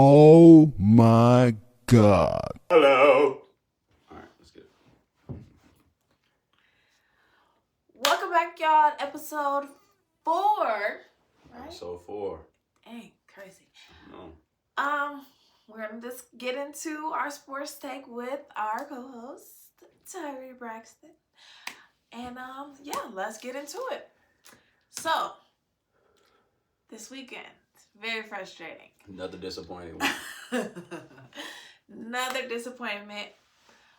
Oh my God. Hello. All right, let's get it. Welcome back, y'all. Episode 4. Right? Episode 4. Dang, crazy. No. We're gonna just get into our sports take with our co-host, Tyri Braxton. And let's get into it. So, this weekend, very frustrating. Another disappointing one. Another disappointment.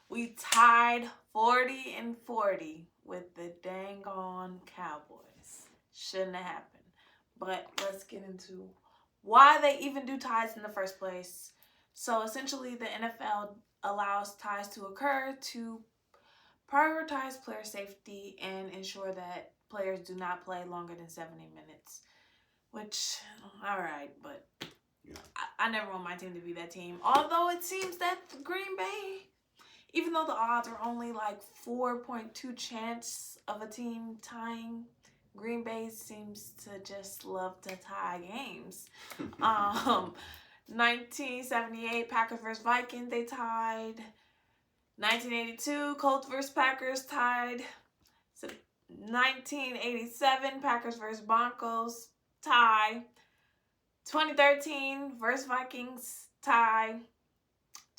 We tied 40-40 with the dang on Cowboys. Shouldn't have happened. But let's get into why they even do ties in the first place. So essentially, the NFL allows ties to occur to prioritize player safety and ensure that players do not play longer than 70 minutes. Which, all right, but yeah. I never want my team to be that team. Although it seems that Green Bay, even though the odds are only like 4.2 chance of a team tying, Green Bay seems to just love to tie games. 1978 Packers vs. Vikings, they tied. 1982 Colts vs. Packers tied. So 1987 Packers vs. Broncos tie. 2013 vs. Vikings tie.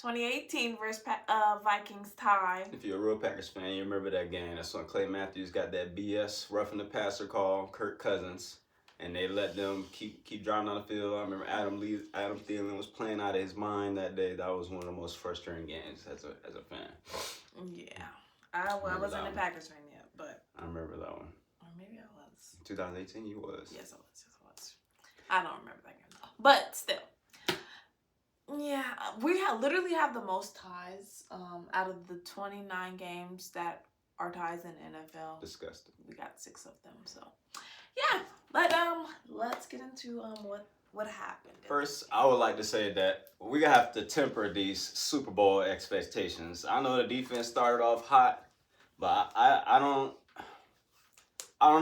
2018 versus Vikings tie. If you're a real Packers fan, you remember that game. That's when Clay Matthews got that BS roughing the passer call, Kirk Cousins, and they let them keep driving on the field. I remember Adam Thielen was playing out of his mind that day. That was one of the most frustrating games as a fan. Yeah, I wasn't a Packers fan yet, but I remember that one. Or maybe I was. 2018, you was. Yes, I was. I don't remember that game, but still. Yeah, we literally have the most ties out of the 29 games that are ties in NFL. Disgusting. We got 6 of them, so yeah. But let's get into what happened. First, I would like to say that we have to temper these Super Bowl expectations. I know the defense started off hot, but I don't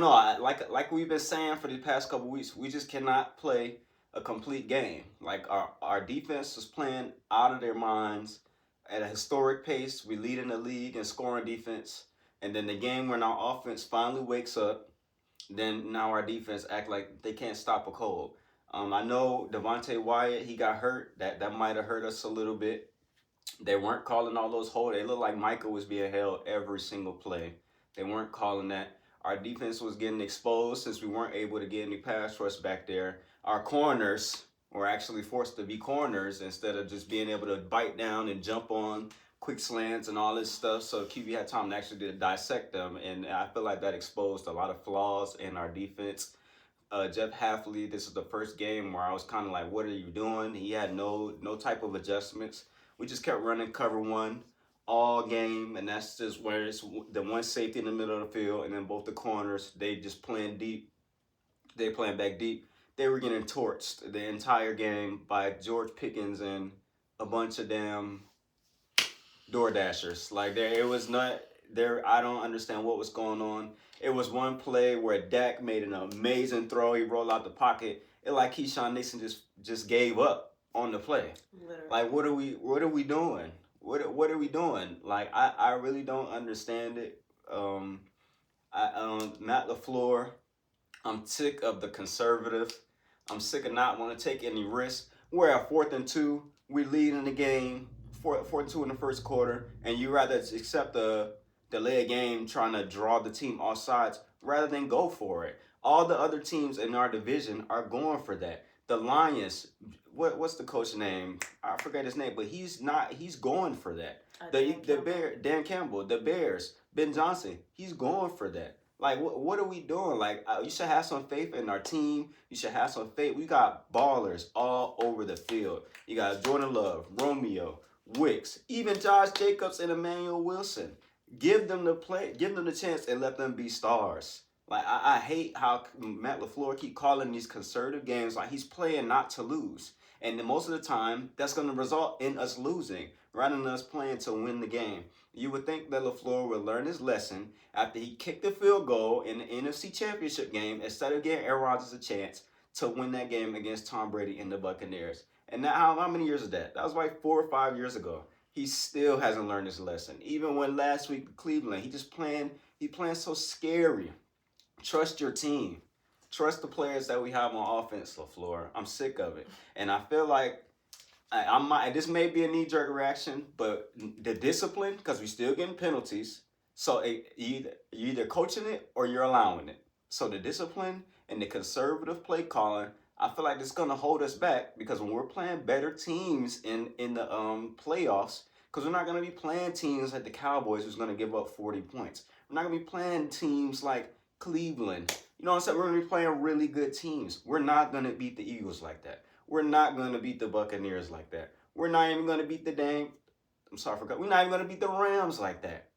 know. Like we've been saying for the past couple weeks, we just cannot play a complete game. Like our defense was playing out of their minds at a historic pace. We lead in the league in scoring defense. And then the game when our offense finally wakes up, then now our defense act like they can't stop a cold. I know Devontae Wyatt, he got hurt. That might have hurt us a little bit. They weren't calling all those holds. They looked like Michael was being held every single play. They weren't calling that. Our defense was getting exposed since we weren't able to get any pass rush back there. Our corners were actually forced to be corners instead of just being able to bite down and jump on quick slants and all this stuff. So QB had time to actually dissect them. And I feel like that exposed a lot of flaws in our defense. Jeff Hafley, this is the first game where I was kind of like, what are you doing? He had no type of adjustments. We just kept running cover one all game, and that's just where it's the one safety in the middle of the field, and then both the corners, they just playing deep. They playing back deep. They were getting torched the entire game by George Pickens and a bunch of damn door dashers. Like it was not there. I don't understand what was going on. It was one play where Dak made an amazing throw. He rolled out the pocket. It like Keyshawn Nixon just gave up on the play. Literally. Like what are we doing? What are we doing? Like I really don't understand it. Matt LaFleur, I'm sick of the conservative. I'm sick of not want to take any risks. We're at 4th and 2. We lead in the game, 4th and 2 in the first quarter, and you rather accept the delay game trying to draw the team off sides rather than go for it. All the other teams in our division are going for that. The Lions, what's the coach's name? I forget his name, but he's going for that. Dan Campbell, the Bears, Ben Johnson, he's going for that. Like, what are we doing? Like, you should have some faith in our team. You should have some faith. We got ballers all over the field. You got Jordan Love, Romeo, Wicks, even Josh Jacobs and Emmanuel Wilson. Give them the chance and let them be stars. Like, I hate how Matt LaFleur keep calling these conservative games like he's playing not to lose. And then most of the time, that's going to result in us losing rather than us playing to win the game. You would think that LaFleur would learn his lesson after he kicked the field goal in the NFC Championship game instead of giving Aaron Rodgers a chance to win that game against Tom Brady and the Buccaneers. And now, how many years is that? That was like 4 or 5 years ago. He still hasn't learned his lesson. Even when last week Cleveland, he playing so scary. Trust your team. Trust the players that we have on offense, LaFleur. I'm sick of it. And I feel like this may be a knee-jerk reaction, but the discipline, because we still getting penalties. So you're either coaching it or you're allowing it. So the discipline and the conservative play calling, I feel like it's going to hold us back, because when we're playing better teams in the playoffs, because we're not going to be playing teams like the Cowboys who's going to give up 40 points. We're not going to be playing teams like Cleveland. You know what I'm saying? We're going to be playing really good teams. We're not going to beat the Eagles like that. We're not going to beat the Buccaneers like that. We're not even going to beat we're not even going to beat the Rams like that.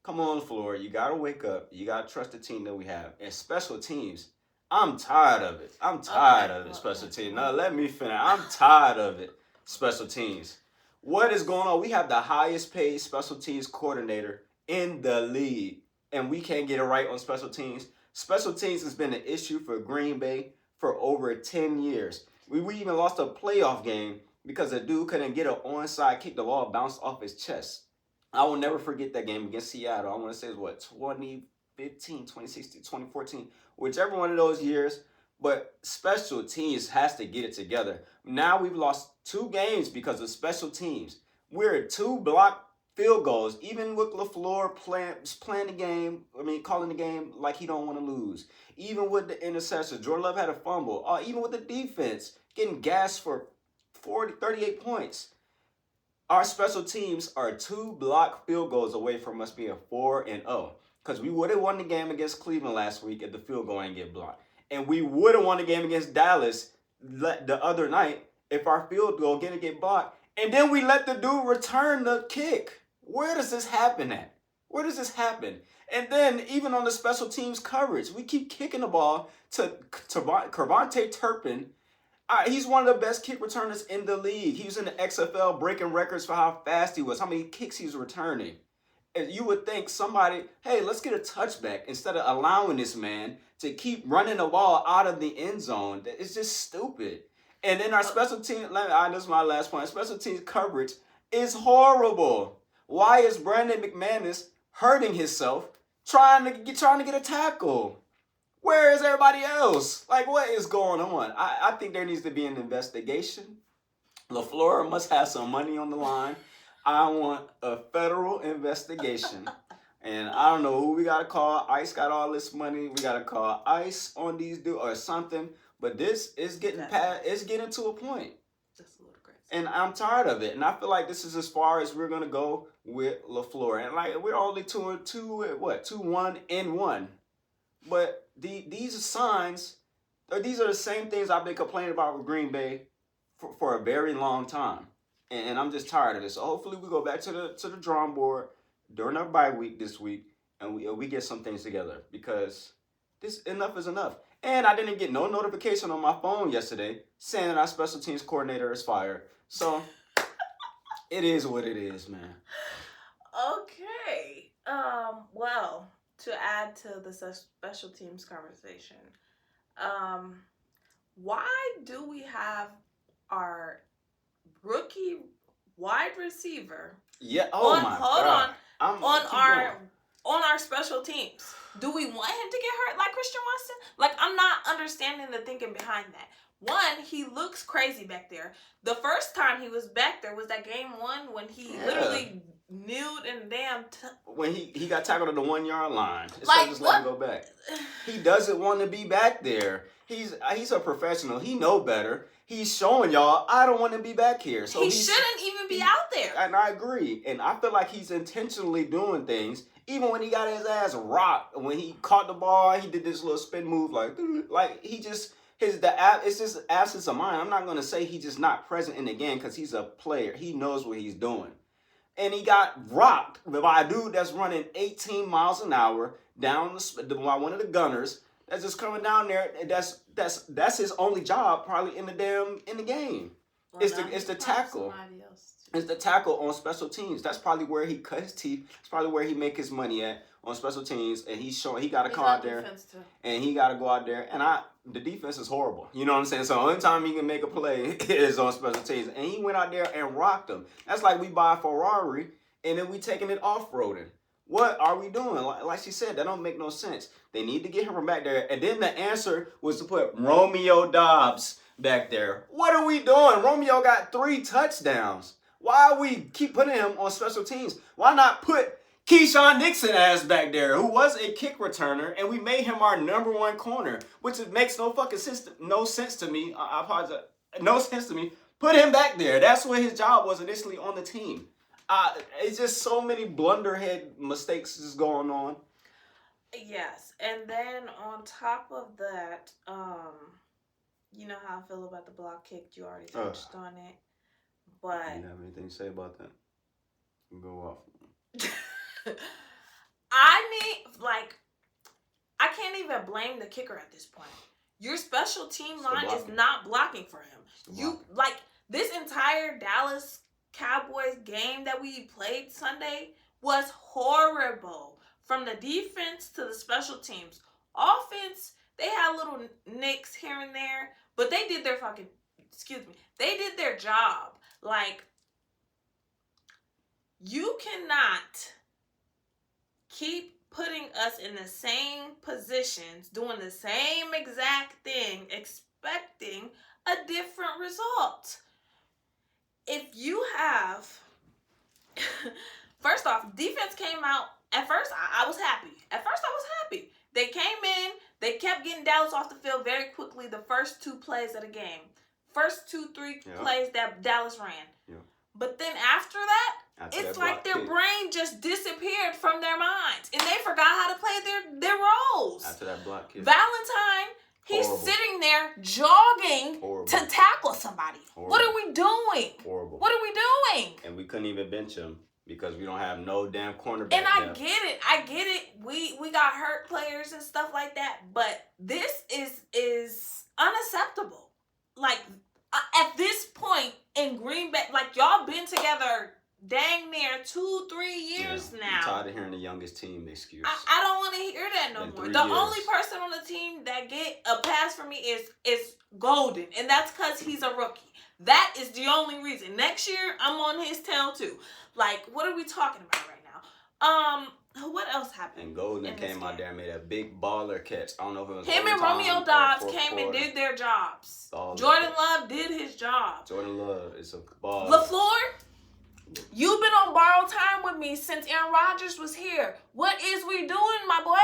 Come on, Florida. You got to wake up. You got to trust the team that we have. And special teams, I'm tired of it. I'm tired of it, special teams. No, let me finish. I'm tired of it, special teams. What is going on? We have the highest paid special teams coordinator in the league, and we can't get it right on special teams. Special teams has been an issue for Green Bay for over 10 years. We even lost a playoff game because a dude couldn't get an onside kick. The ball bounced off his chest. I will never forget that game against Seattle. I want to say it was 2015, 2016, 2014, whichever one of those years. But special teams has to get it together. Now we've lost 2 games because of special teams. We're at 2 blocked field goals, even with LaFleur calling the game like he don't want to lose. Even with the interception, Jordan Love had a fumble. Even with the defense getting gassed for 38 points. Our special teams are 2 blocked field goals away from us being 4-0. Because we would have won the game against Cleveland last week if the field goal ain't get blocked. And we would have won the game against Dallas the other night if our field goal didn't get blocked. And then we let the dude return the kick. Where does this happen at? Where does this happen? And then even on the special teams coverage, we keep kicking the ball to Kervontae Turpin. He's one of the best kick returners in the league. He was in the XFL breaking records for how fast he was, how many kicks he was returning. And you would think somebody, hey, let's get a touchback instead of allowing this man to keep running the ball out of the end zone. It's just stupid. And then our special team, this is my last point, special teams coverage is horrible. Why is Brandon McManus hurting himself trying to get a tackle? Where is everybody else? Like, what is going on? I think there needs to be an investigation. LaFleur must have some money on the line. I want a federal investigation. And I don't know who we got to call. ICE got all this money. We got to call ICE on these dudes or something. But this is it's getting to a point. Just a little crazy. And I'm tired of it. And I feel like this is as far as we're going to go with LaFleur. And like, we're only 2-1-1. But these are signs, or these are the same things I've been complaining about with Green Bay for a very long time. And I'm just tired of this. So hopefully we go back to the drawing board during our bye week this week, and we get some things together, because enough is enough. And I didn't get no notification on my phone yesterday saying that our special teams coordinator is fired. So it is what it is, man. Okay. Well, to add to the special teams conversation, why do we have our rookie wide receiver on our special teams? Do we want him to get hurt like Christian Watson? Like, I'm not understanding the thinking behind that. One, he looks crazy back there. The first time he was back there was that game 1 when he literally kneeled and when he got tackled at the 1 yard line. Like, just let him go back. He doesn't want to be back there. He's a professional. He know better. He's showing y'all, I don't want to be back here. So he shouldn't even be out there. And I agree. And I feel like he's intentionally doing things. Even when he got his ass rocked, when he caught the ball, he did this little spin move, like he just it's just absence of mind. I'm not gonna say he's just not present in the game, because he's a player. He knows what he's doing. And he got rocked by a dude that's running 18 miles an hour down by one of the gunners that's just coming down there. That's his only job probably in the game. Well, it's the tackle. is the tackle on special teams. That's probably where he cut his teeth. It's probably where he make his money at on special teams. And he's showing he got to come out there and he got to go out there. And the defense is horrible. You know what I'm saying? So the only time he can make a play is on special teams. And he went out there and rocked them. That's like we buy a Ferrari and then we taking it off-roading. What are we doing? Like she said, that don't make no sense. They need to get him from back there. And then the answer was to put Romeo Doubs back there. What are we doing? Romeo got 3 touchdowns. Why we keep putting him on special teams? Why not put Keyshawn Nixon ass back there, who was a kick returner, and we made him our #1 corner, which makes no fucking sense. No sense to me. I apologize. No sense to me. Put him back there. That's what his job was initially on the team. It's just so many blunderhead mistakes is going on. Yes, and then on top of that, you know how I feel about the block kick. You already touched on it. But you have anything to say about that? Go off. I can't even blame the kicker at this point. Your special team line is not blocking for him. This entire Dallas Cowboys game that we played Sunday was horrible. From the defense to the special teams. Offense, they had little nicks here and there, but they did their they did their job. Like, you cannot keep putting us in the same positions, doing the same exact thing, expecting a different result. If you have, first off, defense came out. At first, I was happy. They came in. They kept getting Dallas off the field very quickly the first 2 plays of the game. First 2-3 plays that Dallas ran. Yeah. But then after that, it's like their brain just disappeared from their minds. And they forgot how to play their roles. After that block kick. Valentine, he's sitting there jogging to tackle somebody. Horrible. What are we doing? Horrible. What are we doing? And we couldn't even bench him. Because we don't have no damn cornerback. And I get it. We got hurt players and stuff like that. But this is unacceptable. Like, at this point in Green Bay, like, y'all been together dang near 2-3 years now. I'm tired of hearing the youngest team excuse. I don't want to hear that no more. The only person on the team that get a pass from me is Golden. And that's because he's a rookie. That is the only reason. Next year, I'm on his tail too. Like, what are we talking about right now? What else happened? And Golden came out there and made a big baller catch. I don't know if it was him and Romeo Doubs came and did their jobs. Jordan Love did his job. Jordan Love is a baller. LaFleur, you've been on borrowed time with me since Aaron Rodgers was here. What is we doing, my boy?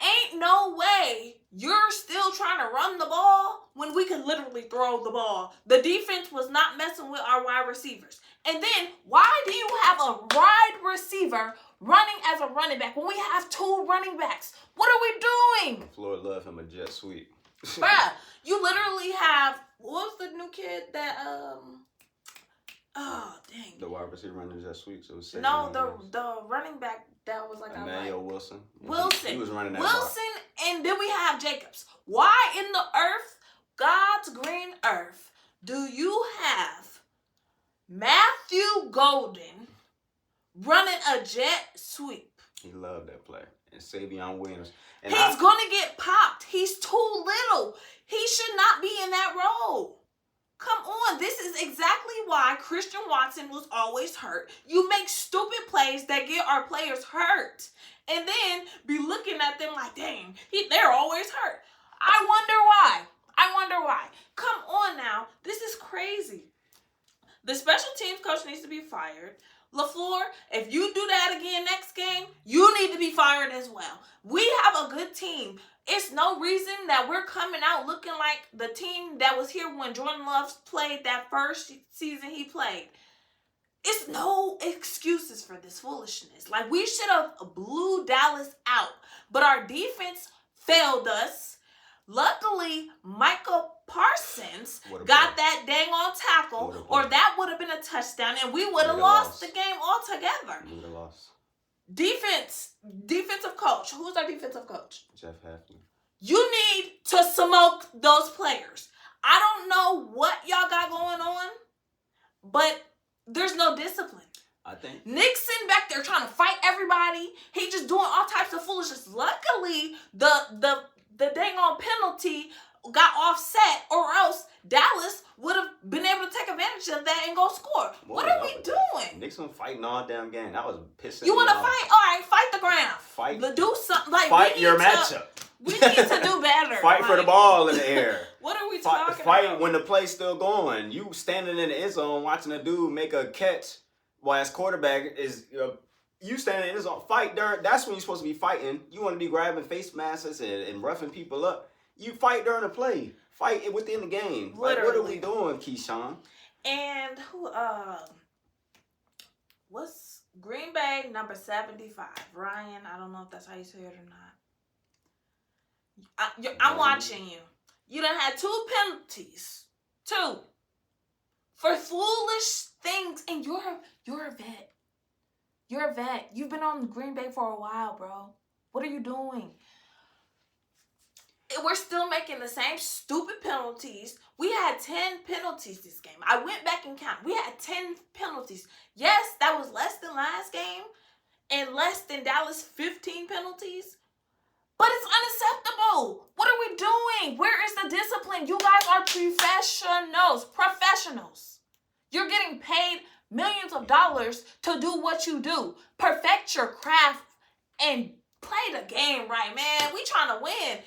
Ain't no way you're still trying to run the ball when we can literally throw the ball. The defense was not messing with our wide receivers. And then, why do you have a wide receiver running as a running back when we have 2 running backs? What are we doing? Floyd love him a jet sweep. Bruh, you literally have, what was the new kid that, oh, dang. The wide receiver running jet sweeps. It was the running back that was like Emmanuel Wilson. Wilson. He was running that Wilson, and then we have Jacobs. Why in the earth, God's green earth, do you have Matthew Golden running a jet sweep? He loved that play. And Savion Williams. And he's going to get popped. He's too little. He should not be in that role. Come on. This is exactly why Christian Watson was always hurt. You make stupid plays that get our players hurt. And then be looking at them like, dang, they're always hurt. I wonder why. Come on now. This is crazy. The special teams coach needs to be fired. LaFleur, if you do that again next game, you need to be fired as well. We have a good team. It's no reason that we're coming out looking like the team that was here when Jordan Love played that first season he played. It's no excuses for this foolishness. Like, we should have blew Dallas out, but our defense failed us. Luckily, Michael Parsons got that dang on tackle, or that would have been a touchdown, and we would have lost the game altogether. We would have lost. Defensive coach. Who's our defensive coach? Jeff Hafley. You need to smoke those players. I don't know what y'all got going on, but there's no discipline. I think Nixon back there trying to fight everybody. He just doing all types of foolishness. Luckily, the dang on penalty got offset, or else Dallas would have been able to take advantage of that and go score. What are we doing? Nixon fighting all damn game. That was pissing me You want to off. fight? All right, fight the ground. Fight. Do something. Like, Fight your matchup. We need to do better. Fight for the ball in the air. What are we talking about? Fight when the play's still going. You standing in the end zone watching a dude make a catch while his quarterback is... you standing in the end zone. Fight during... That's when you're supposed to be fighting. You want to be grabbing face masks and roughing people up. You fight during the play. Fight it within the game. Like, what are we doing, Keyshawn? And who, what's Green Bay number 75? Ryan, I don't know if that's how you say it or not. I'm watching you. You done had 2 penalties. 2. For foolish things. And you're a vet. You're a vet. You've been on Green Bay for a while, bro. What are you doing? We're still making the same stupid penalties. We had 10 penalties this game. I went back and counted. We had 10 penalties. Yes, that was less than last game and less than Dallas' 15 penalties. But it's unacceptable. What are we doing? Where is the discipline? You guys are professionals. You're getting paid millions of dollars to do what you do. Perfect your craft and play the game right, man. We trying to win.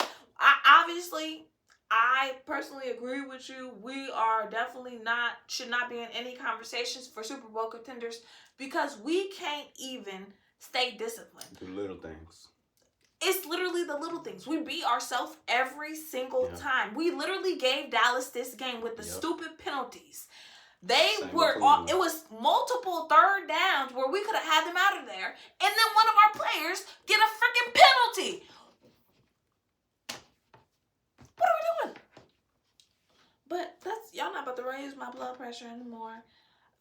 I personally agree with you. We are definitely should not be in any conversations for Super Bowl contenders because we can't even stay disciplined. Do little things. It's literally the little things. We beat ourselves every single time. We literally gave Dallas this game with the stupid penalties. It was multiple third downs where we could have had them out of there, and then one of our players get a freaking penalty. What are we doing? But y'all not about to raise my blood pressure anymore.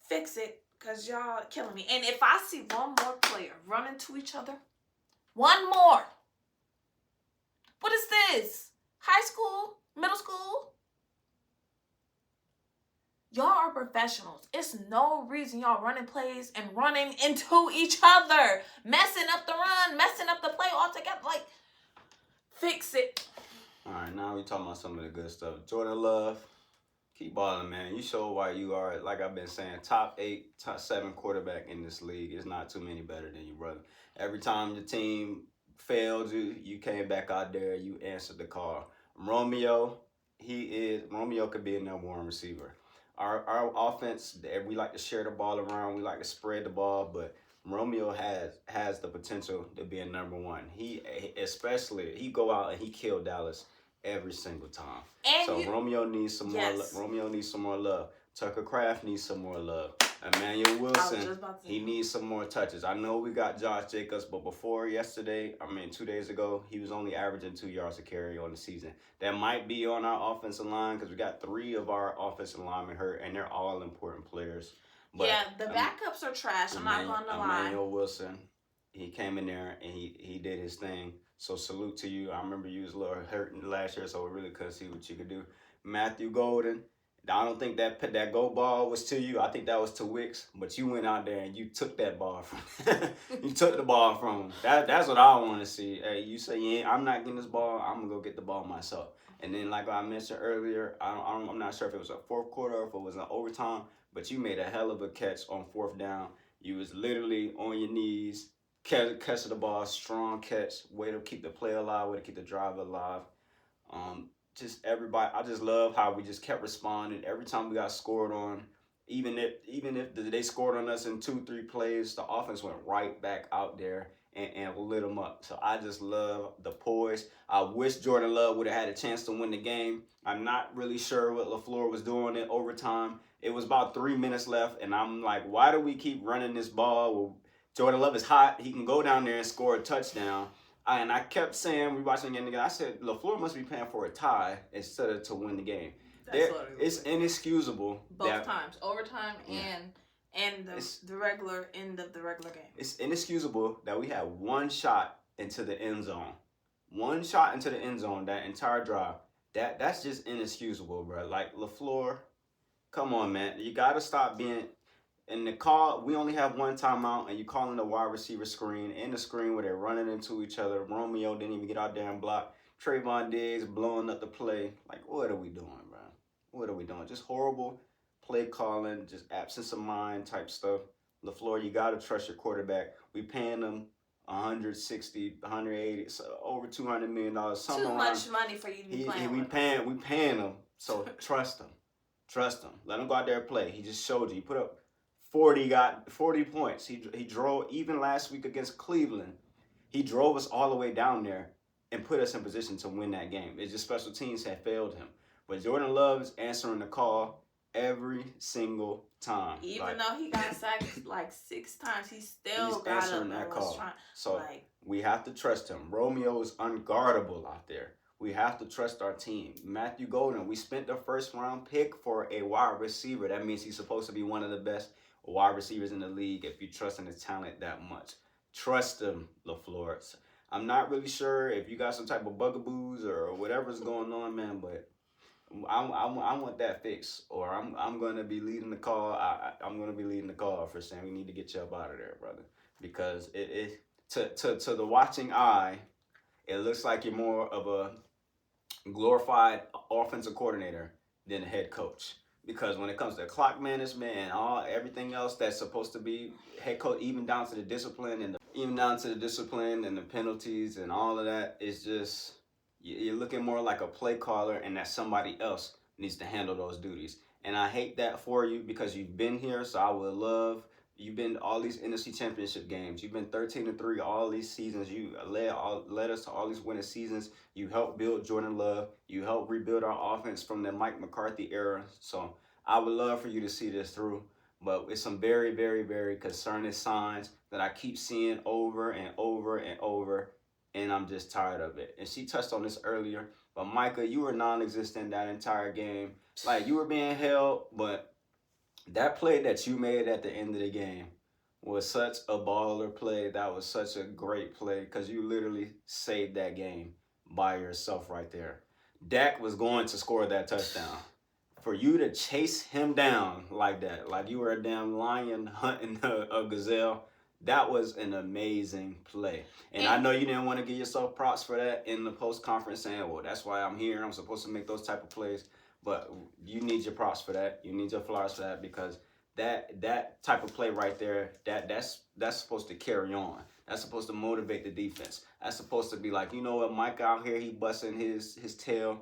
Fix it, because y'all killing me. And if I see one more player run into each other, one more. What is this? High school? Middle school? Y'all are professionals. It's no reason y'all running plays and running into each other. Messing up the run, messing up the play altogether. Like, fix it. All right, now we talking about some of the good stuff. Jordan Love, keep balling, man. You show why you are, like I've been saying, top 8, top 7 quarterback in this league. It's not too many better than you, brother. Every time your team failed you, you came back out there, you answered the call. Romeo could be a number 1 receiver. Our offense, we like to share the ball around. We like to spread the ball, but Romeo has the potential to be a number 1. He go out and he kill Dallas every single time. Romeo needs some more. Romeo needs some more love. Tucker Kraft needs some more love. Emmanuel Wilson, he needs some more touches. I know we got Josh Jacobs, but 2 days ago, he was only averaging 2 yards a carry on the season. That might be on our offensive line because we got 3 of our offensive linemen hurt, and they're all important players. But, the backups are trash. I'm not going to lie. Emmanuel Wilson, he came in there and he did his thing. So salute to you. I remember you was a little hurt last year, so we really couldn't see what you could do. Matthew Golden, I don't think that goal ball was to you. I think that was to Wicks, but you went out there and you took that ball from him. You took the ball from him. That's what I want to see. Hey, you say, I'm not getting this ball. I'm going to go get the ball myself. And then like I mentioned earlier, I'm not sure if it was a fourth quarter or if it was an overtime, but you made a hell of a catch on 4th down. You was literally on your knees, catching the ball, strong catch, way to keep the play alive, way to keep the drive alive. Just everybody, I just love how we just kept responding every time we got scored on. Even if they scored on us in 2-3 plays, the offense went right back out there and lit them up. So I just love the poise. I wish Jordan Love would have had a chance to win the game. I'm not really sure what LaFleur was doing in overtime. It was about 3 minutes left, and I'm like, why do we keep running this ball? Well, Jordan Love is hot. He can go down there and score a touchdown. And I kept saying, we watching the game together, I said, LaFleur must be playing for a tie instead of to win the game. It's inexcusable. Both times, overtime and the regular end of the regular game. It's inexcusable that we had one shot into the end zone. One shot into the end zone that entire drive. That's just inexcusable, bro. Like, LaFleur, come on, man. You got to stop being... in the call, we only have one timeout, and you calling the wide receiver screen in the screen where they're running into each other. Romeo didn't even get out there and block. Trayvon Diggs blowing up the play. Like, what are we doing, bro? What are we doing? Just horrible play calling, just absence of mind type stuff. LaFleur, you got to trust your quarterback. We paying them 160, 180, so over $200 million. Too much money for you to be playing with. We paying him, so trust him. Trust him. Let him go out there and play. He just showed you. He put up 40 points. He drove, even last week against Cleveland, he drove us all the way down there and put us in position to win that game. It's just special teams had failed him. But Jordan Love is answering the call every single time. Even though he got sacked like 6 times, he still got answering that call. So we have to trust him. Romeo is unguardable out there. We have to trust our team. Matthew Golden, we spent the first round pick for a wide receiver. That means he's supposed to be one of the best wide receivers in the league if you trust in his talent that much. Trust him, LaFleur. I'm not really sure if you got some type of bugaboos or whatever's going on, man, but I want that fixed, or I'm going to be leading the call. I'm going to be leading the call for saying we need to get you up out of there, brother, because it to the watching eye, it looks like you're more of a glorified offensive coordinator than a head coach. Because when it comes to clock management and everything else that's supposed to be head coach, even down to the discipline and the penalties and all of that, it's just you're looking more like a play caller, and that somebody else needs to handle those duties. And I hate that for you because you've been here, so I would love. You've been to all these NFC Championship games. You've been 13-3 all these seasons. You led us to all these winning seasons. You helped build Jordan Love. You helped rebuild our offense from the Mike McCarthy era. So I would love for you to see this through. But it's some very, very, very concerning signs that I keep seeing over and over and over, and I'm just tired of it. And she touched on this earlier, but Micah, you were non-existent that entire game. Like, you were being held, but that play that you made at the end of the game was such a baller play. That was such a great play because you literally saved that game by yourself right there. Dak was going to score that touchdown. For you to chase him down like that, like you were a damn lion hunting a gazelle, that was an amazing play. And I know you didn't want to give yourself props for that in the post-conference saying, well, that's why I'm here. I'm supposed to make those type of plays. But you need your props for that. You need your flowers for that, because that type of play right there, that's supposed to carry on. That's supposed to motivate the defense. That's supposed to be like, you know what, Mike out here, he busting his tail.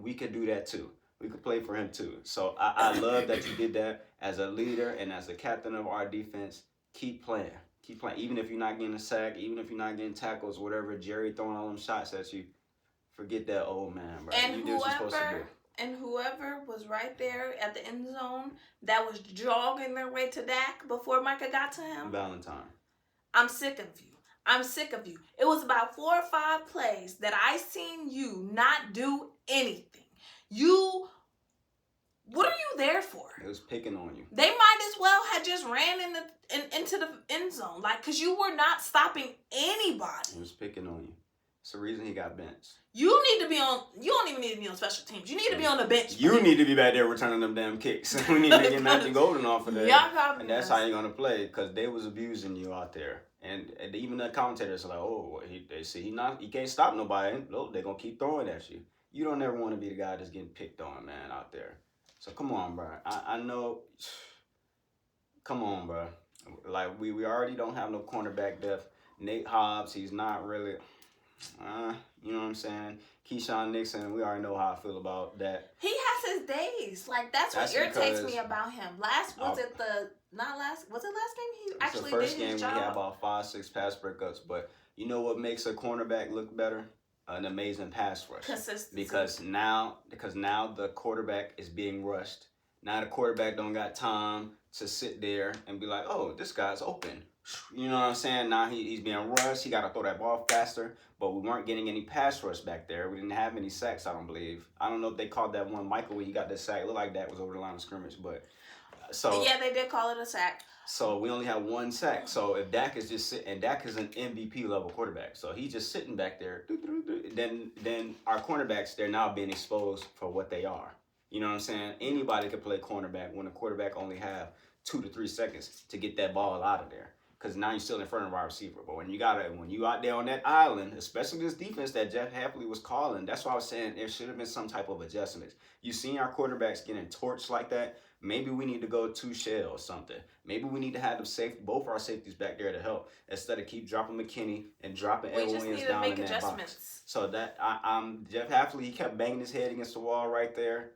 We could do that too. We could play for him too. So I love that you did that as a leader and as the captain of our defense. Keep playing. Keep playing. Even if you're not getting a sack, even if you're not getting tackles, whatever, Jerry throwing all them shots at you, forget that old man, bro. And you did what you're supposed to do. And whoever was right there at the end zone that was jogging their way to Dak before Micah got to him. Valentine. I'm sick of you. I'm sick of you. It was about 4 or 5 plays that I seen you not do anything. What are you there for? It was picking on you. They might as well have just ran into the end zone. Like, because you were not stopping anybody. It was picking on you. It's the reason he got benched. You don't even need to be on special teams. You need to be on the bench. You need to be back there returning them damn kicks. We need to get Matthew Golden off of there. And that's how you're going to play, because they was abusing you out there. And even the commentators are like, oh, they see he can't stop nobody. No, they're going to keep throwing at you. You don't ever want to be the guy that's getting picked on, man, out there. So come on, bro. I know. Come on, bro. Like, we already don't have no cornerback depth. Nate Hobbs, he's not really... you know what I'm saying? Keyshawn Nixon, we already know how I feel about that. He has his days. Like, that's what irritates me about him. Was it last game? He actually did his job. The first game we had about 5-6 pass breakups. But you know what makes a cornerback look better? An amazing pass rush. Consistency. Because now the quarterback is being rushed. Now the quarterback don't got time to sit there and be like, oh, this guy's open. You know what I'm saying? Now he's being rushed. He got to throw that ball faster. But we weren't getting any pass rush back there. We didn't have any sacks, I don't believe. I don't know if they called that one Michael when he got the sack. It looked like that was over the line of scrimmage. But yeah, they did call it a sack. So we only have 1 sack. So if Dak is just sitting, and Dak is an MVP level quarterback, so he's just sitting back there. Then our cornerbacks, they're now being exposed for what they are. You know what I'm saying? Anybody could play cornerback when a quarterback only have 2 to 3 seconds to get that ball out of there. Because now you're still in front of the wide receiver. But when you out there on that island, especially this defense that Jeff Hafley was calling, that's why I was saying there should have been some type of adjustments. You seen our quarterbacks getting torched like that. Maybe we need to go 2 shell or something. Maybe we need to have both our safeties back there to help instead of keep dropping McKinney and dropping Ed Williams down in that box. So that Jeff Hafley, he kept banging his head against the wall right there.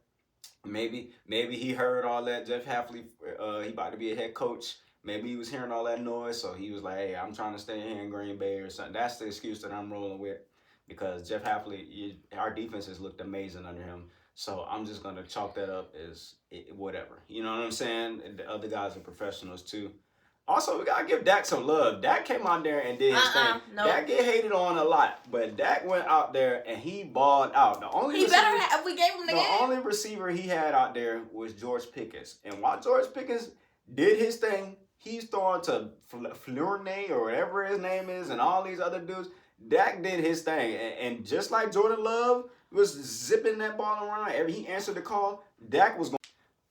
Maybe he heard all that. Jeff Hafley, he about to be a head coach. Maybe he was hearing all that noise, so he was like, hey, I'm trying to stay here in Green Bay or something. That's the excuse that I'm rolling with, because Jeff Hafley, our defense has looked amazing under him. So I'm just going to chalk that up as whatever. You know what I'm saying? And the other guys are professionals too. Also, we got to give Dak some love. Dak came out there and did his thing. Nope. Dak get hated on a lot, but Dak went out there and he balled out. We gave him the game. The only receiver he had out there was George Pickens. And while George Pickens did his thing, he's throwing to Flurnay or whatever his name is and all these other dudes. Dak did his thing. And just like Jordan Love was zipping that ball around, he answered the call, Dak was going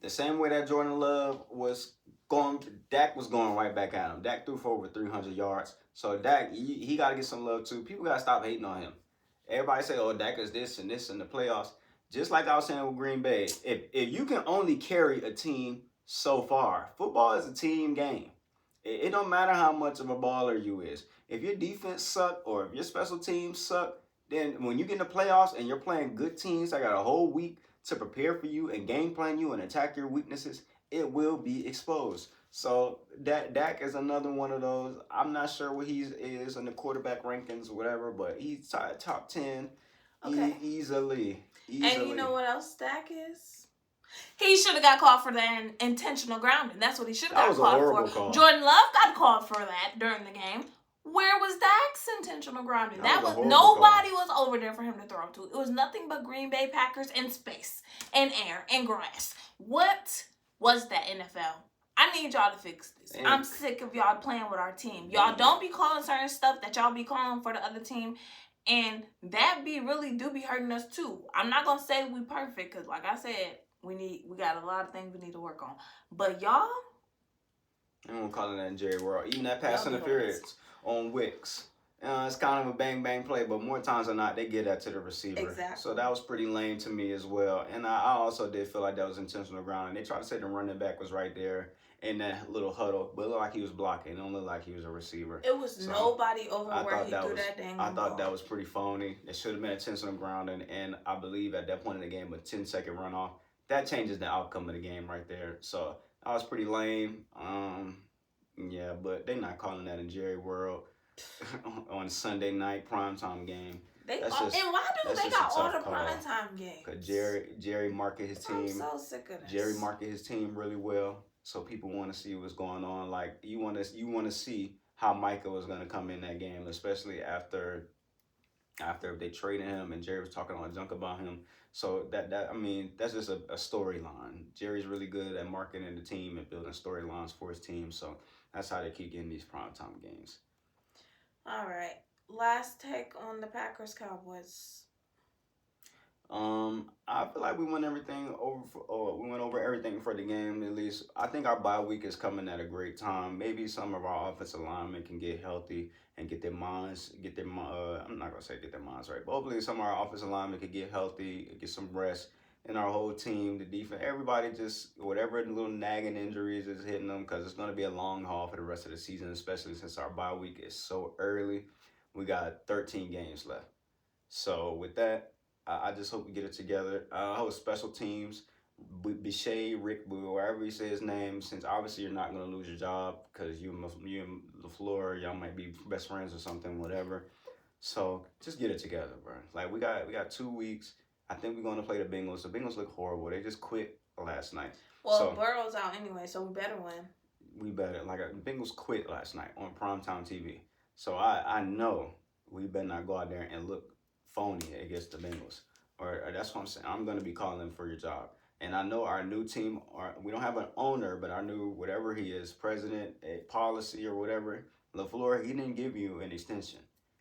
the same way that Jordan Love was going. Dak was going right back at him. Dak threw for over 300 yards. So Dak, he got to get some love too. People got to stop hating on him. Everybody say, oh, Dak is this and this in the playoffs. Just like I was saying with Green Bay, if you can only carry a team so far, football is a team game. It don't matter how much of a baller you is. If your defense suck or if your special teams suck, then when you get in the playoffs and you're playing good teams, I got a whole week to prepare for you and game plan you and attack your weaknesses, it will be exposed. So Dak is another one of those. I'm not sure what he is in the quarterback rankings or whatever, but he's top 10 easily. And you know what else Dak is? He should have got called for that intentional grounding. That's what he should have got called for. Call. Jordan Love got called for that during the game. Where was Dak's intentional grounding? That was nobody was over there for him to throw to. It was nothing but Green Bay Packers and space and air and grass. What was that, NFL? I need y'all to fix this. I'm sick of y'all playing with our team. Y'all don't be calling certain stuff that y'all be calling for the other team. And that really do be hurting us too. I'm not gonna say we perfect, because like I said, we got a lot of things we need to work on. But y'all, I don't call it that in Jerry World. Even that pass interference on Wicks. It's kind of a bang play, but more times than not, they get that to the receiver. Exactly. So that was pretty lame to me as well. And I also did feel like that was intentional grounding. They tried to say the running back was right there in that little huddle, but it looked like he was blocking. It don't look like he was a receiver. It was nobody over where he threw that dang I thought that was pretty phony. It should have been intentional grounding, and I believe at that point in the game, a 10-second runoff, that changes the outcome of the game right there. So that was pretty lame. Yeah, but they're not calling that in Jerry World on Sunday night primetime game. And why do they got all the primetime games? Because Jerry market his team. I'm so sick of this. Jerry market his team really well, so people want to see what's going on. Like you want to see how Micah was going to come in that game, especially after they traded him and Jerry was talking all junk about him. So that's just a storyline. Jerry's really good at marketing the team and building storylines for his team. So that's how they keep getting these primetime games. All right. Last take on the Packers Cowboys. I feel like we went over everything for the game. At least I think our bye week is coming at a great time. Maybe some of our offensive linemen can get healthy and get their minds. I'm not gonna say get their minds right, but hopefully some of our offensive linemen can get healthy, get some rest. And our whole team, the defense, everybody just whatever little nagging injuries is hitting them, because it's gonna be a long haul for the rest of the season, especially since our bye week is so early. We got 13 games left. So with that, I just hope we get it together. I hope special teams, Bichet, Rick, wherever you say his name, since obviously you're not going to lose your job because you and LaFleur, y'all might be best friends or something, whatever. So just get it together, bro. Like we got 2 weeks. I think we're going to play the Bengals. The Bengals look horrible. They just quit last night. Well, Burrow's out anyway, so we better win. We better. The Bengals quit last night on primetime TV. So I know we better not go out there and look phony against the Bengals. Or that's what I'm saying. I'm going to be calling them for your job. And I know our new team, we don't have an owner, but our new, whatever he is, president, a policy or whatever, LaFleur, he didn't give you an extension.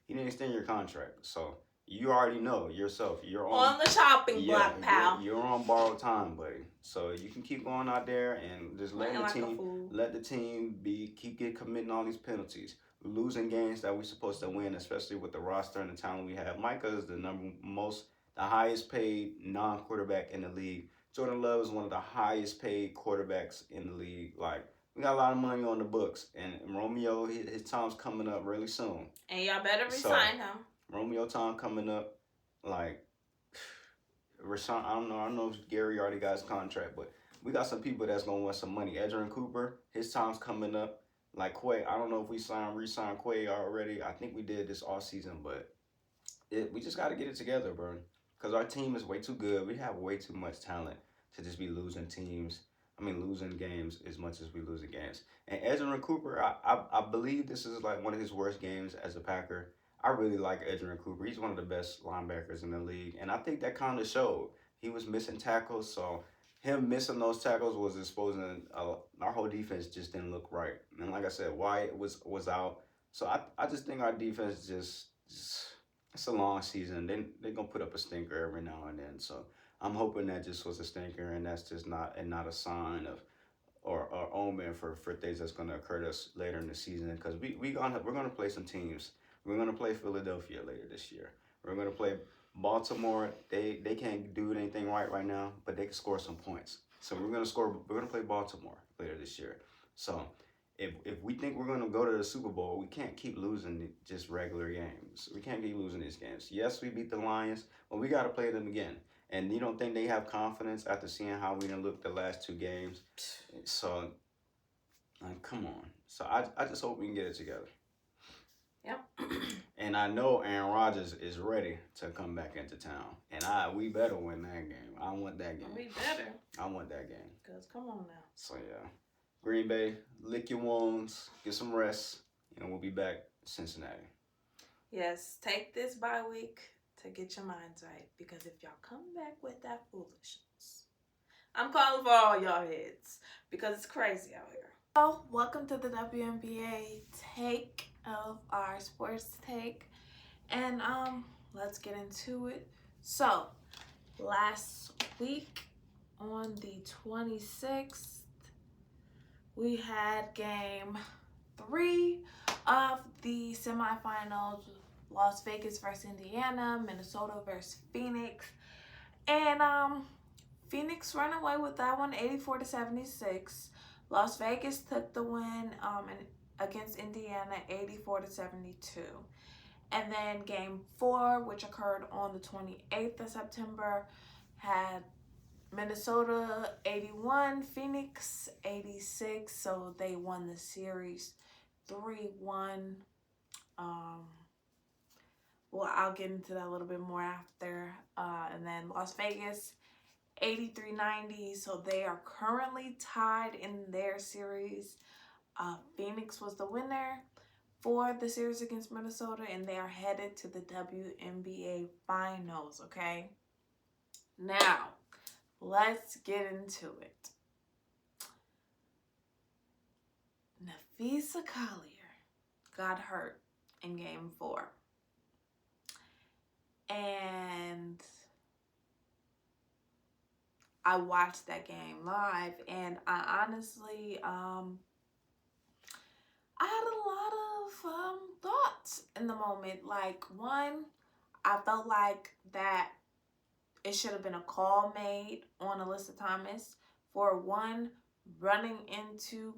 He didn't extend your contract. So you already know yourself. You're on the shopping block, yeah, pal. you're on borrowed time, buddy. So you can keep going out there and just let the team keep committing all these penalties, losing games that we're supposed to win, especially with the roster and the talent we have. Micah is the highest paid non-quarterback in the league. Jordan Love is one of the highest paid quarterbacks in the league. Like, we got a lot of money on the books, and Romeo, his time's coming up really soon. And y'all better resign him. Romeo time coming up, like, Rashawn, I don't know if Gary already got his contract, but we got some people that's gonna want some money. Edgerrin Cooper, his time's coming up. Like Quay, I don't know if we re-signed Quay already. I think we did this off season, but we just got to get it together, bro. Because our team is way too good. We have way too much talent to just be losing games as much as we losing games. And Edgerrin Cooper, I believe this is like one of his worst games as a Packer. I really like Edgerrin Cooper. He's one of the best linebackers in the league. And I think that kind of showed. He was missing tackles, so him missing those tackles was exposing our whole defense just didn't look right. And like I said, Wyatt was out. So I just think our defense just it's a long season. They're going to put up a stinker every now and then. So I'm hoping that just was a stinker and that's just not a sign of or omen for things that's going to occur to us later in the season. Because we're going to play some teams. We're going to play Philadelphia later this year. We're going to play Baltimore. They can't do anything right now, but they can score some points. So we're going to play Baltimore later this year. So if we think we're going to go to the Super Bowl, we can't keep losing just regular games. We can't keep losing these games. Yes, we beat the Lions, but we got to play them again. And you don't think they have confidence after seeing how we done looked the last two games? So, like, come on. So I just hope we can get it together. Yep. And I know Aaron Rodgers is ready to come back into town. And we better win that game. I want that game. We better. I want that game. Because come on now. So, yeah. Green Bay, lick your wounds, get some rest, and we'll be back in Cincinnati. Yes, take this bye week to get your minds right. Because if y'all come back with that foolishness, I'm calling for all y'all heads. Because it's crazy out here. So, welcome to the WNBA take of our sports take. And let's get into it. So, last week on the 26th, we had game 3 of the semifinals, Las Vegas versus Indiana, Minnesota versus Phoenix. And Phoenix ran away with that one, 84-76. Las Vegas took the win against Indiana, 84-72. And then game 4, which occurred on the 28th of September, had Minnesota 81, Phoenix 86. So they won the series 3-1. Well, I'll get into that a little bit more after. And then Las Vegas 83-90. So they are currently tied in their series. Phoenix was the winner for the series against Minnesota, and they are headed to the WNBA Finals, okay? Now, let's get into it. Napheesa Collier got hurt in game 4. And I watched that game live, and I honestly, I had a lot of thoughts in the moment. Like, one, I felt like that it should have been a call made on Alyssa Thomas for, one, running into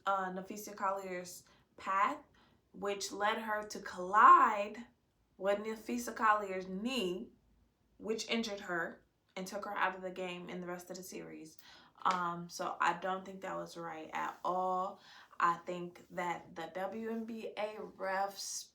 Napheesa Collier's path, which led her to collide with Napheesa Collier's knee, which injured her and took her out of the game in the rest of the series. So I don't think that was right at all. I think that the WNBA refs,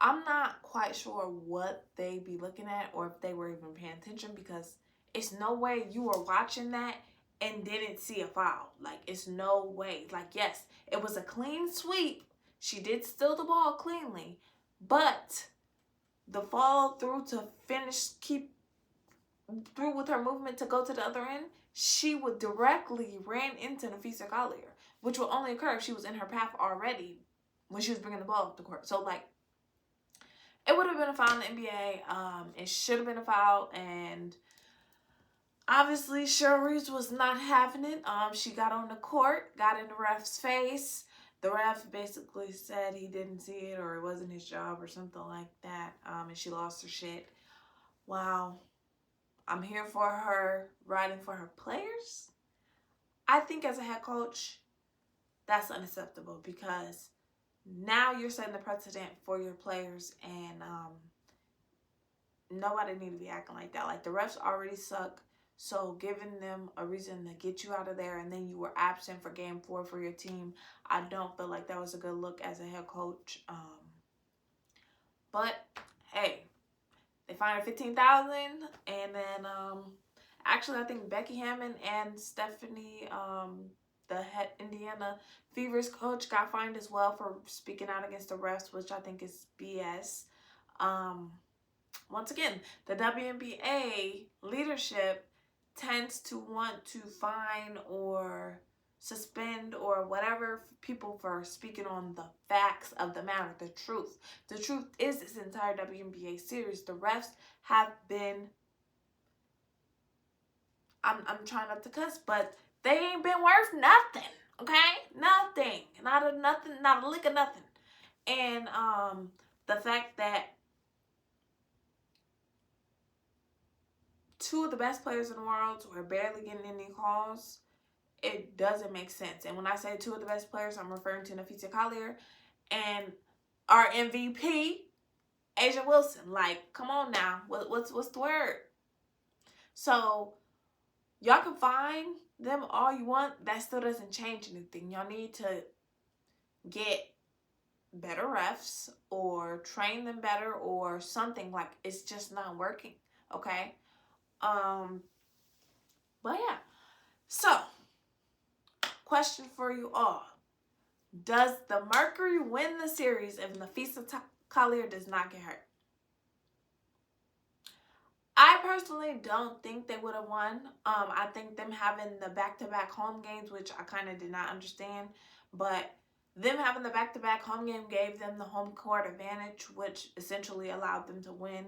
I'm not quite sure what they be looking at or if they were even paying attention, because it's no way you were watching that and didn't see a foul. Like, it's no way. Like, yes, it was a clean sweep. She did steal the ball cleanly, but the fall through to finish, keep through with her movement to go to the other end, she would directly ran into Napheesa Collier, which would only occur if she was in her path already when she was bringing the ball up the court. So, like, it would have been a foul in the NBA. It should have been a foul, and obviously Cherise was not having it. She got on the court, got in the ref's face. The ref basically said he didn't see it or it wasn't his job or something like that. And she lost her shit. Wow. I'm here for her, riding for her players. I think as a head coach, that's unacceptable because now you're setting the precedent for your players, and nobody need to be acting like that. Like, the refs already suck, so giving them a reason to get you out of there and then you were absent for game 4 for your team, I don't feel like that was a good look as a head coach. But hey, they fined her $15,000, and then actually I think Becky Hammond and Stephanie, the head Indiana Fever's coach, got fined as well for speaking out against the refs, which I think is BS. Once again, the WNBA leadership tends to want to fine or suspend or whatever people for speaking on the facts of the matter, the truth. The truth is, this entire WNBA series, the refs have been, I'm trying not to cuss, but they ain't been worth nothing, okay? Nothing. Not a lick of nothing. And the fact that 2 of the best players in the world were barely getting any calls, it doesn't make sense. And when I say 2 of the best players, I'm referring to LaeTiciaTalks and our MVP, Asia Wilson. Like, come on now. What's the word? So, y'all can find them all you want. That still doesn't change anything. Y'all need to get better refs or train them better or something. Like, it's just not working. Okay? But yeah. So, question for you all. Does the Mercury win the series if Napheesa Collier does not get hurt? I personally don't think they would have won. I think them having the back-to-back home games, which I kind of did not understand, but them having the back-to-back home game gave them the home court advantage, which essentially allowed them to win.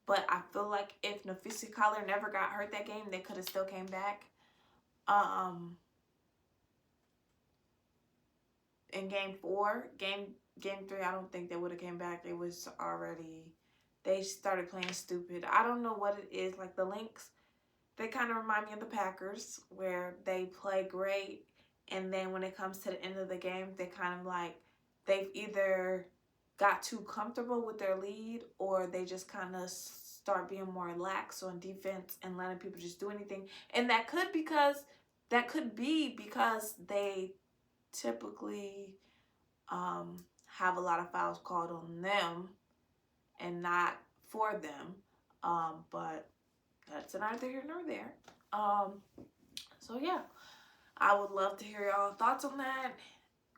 But I feel like if Napheesa Collier never got hurt that game, they could have still came back. In game 4, game 3, I don't think they would have came back. It was already, they started playing stupid. I don't know what it is. Like, the Lynx, they kind of remind me of the Packers, where they play great, and then when it comes to the end of the game, they kind of like, they've either got too comfortable with their lead, or they just kind of start being more lax on defense and letting people just do anything. And that could be because they typically have a lot of fouls called on them and not for them. But that's neither here nor there. So yeah, I would love to hear y'all thoughts on that.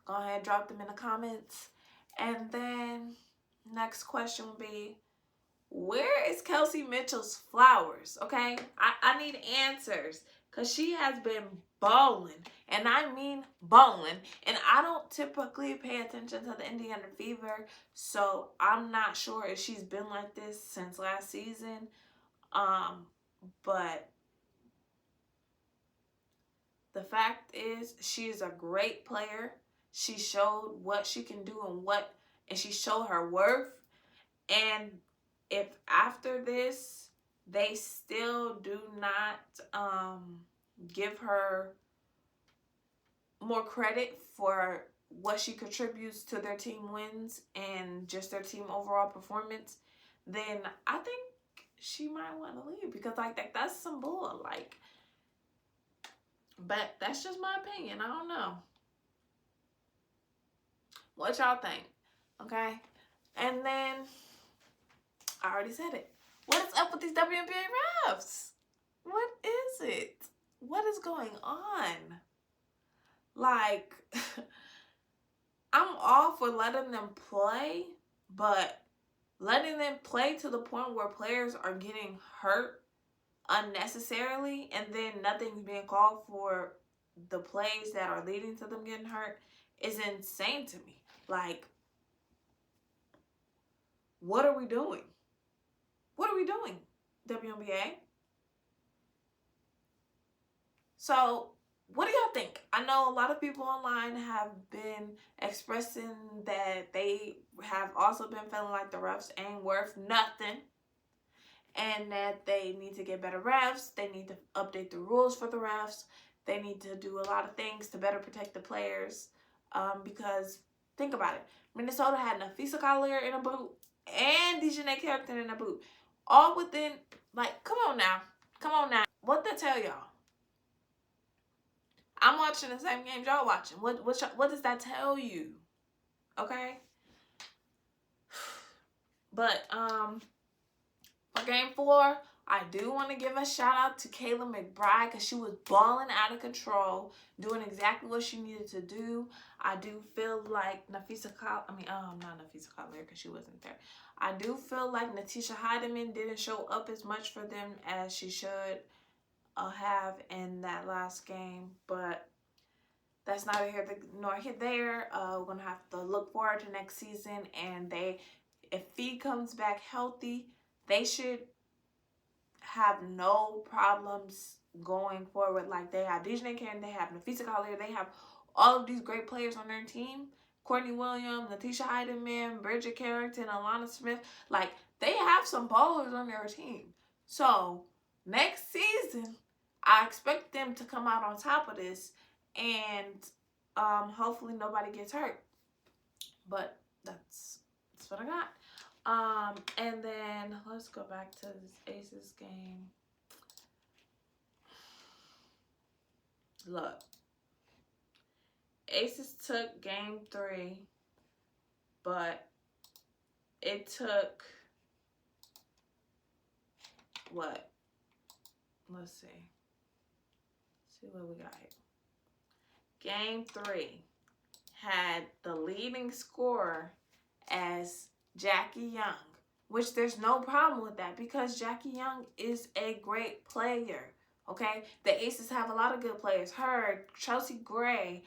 Go ahead and drop them in the comments. And then next question will be, where is Kelsey Mitchell's flowers? Okay, I need answers, because she has been balling, and I mean balling. And I don't typically pay attention to the Indiana Fever, so I'm not sure if she's been like this since last season. But the fact is, she is a great player. She showed what she can do and she showed her worth. And if after this they still do not give her more credit for what she contributes to their team wins and just their team overall performance, then I think she might want to leave, because like that's some bull. Like, but that's just my opinion. I don't know. What y'all think? Okay. And then I already said it. What is up with these WNBA refs? What is it? What is going on? Like, I'm all for letting them play, but letting them play to the point where players are getting hurt unnecessarily and then nothing's being called for the plays that are leading to them getting hurt is insane to me. Like, What are we doing? What are we doing, WNBA? So, what do y'all think? I know a lot of people online have been expressing that they have also been feeling like the refs ain't worth nothing and that they need to get better refs. They need to update the rules for the refs. They need to do a lot of things to better protect the players. Because, think about it. Minnesota had Nafisa Collier in a boot and DeJounte Carrington in a boot. All within, like, come on now. Come on now. What they tell y'all? I'm watching the same games y'all watching. What does that tell you? Okay? But, for game 4, I do want to give a shout out to Kayla McBride because she was balling out of control, doing exactly what she needed to do. I do feel like not Nafisa Collier because she wasn't there. I do feel like LaeTiciaTalks didn't show up as much for them as she should have in that last game, but that's neither here nor there. We're gonna have to look forward to next season, and if Fee comes back healthy, they should have no problems going forward. Like, they have DeJounte Carrington, they have Nafisa Collier, they have all of these great players on their team. Courtney Williams, LaeTiciaTalks, Bridget Carrington, Alana Smith. Like, they have some ballers on their team. So, next season, I expect them to come out on top of this, and hopefully nobody gets hurt. But that's what I got. And then let's go back to this Aces game. Look, Aces took game 3, but it took what? Let's see. See what we got here. Game 3 had the leading scorer as Jackie Young, which there's no problem with that because Jackie Young is a great player, okay? The Aces have a lot of good players. Her, Chelsea Gray,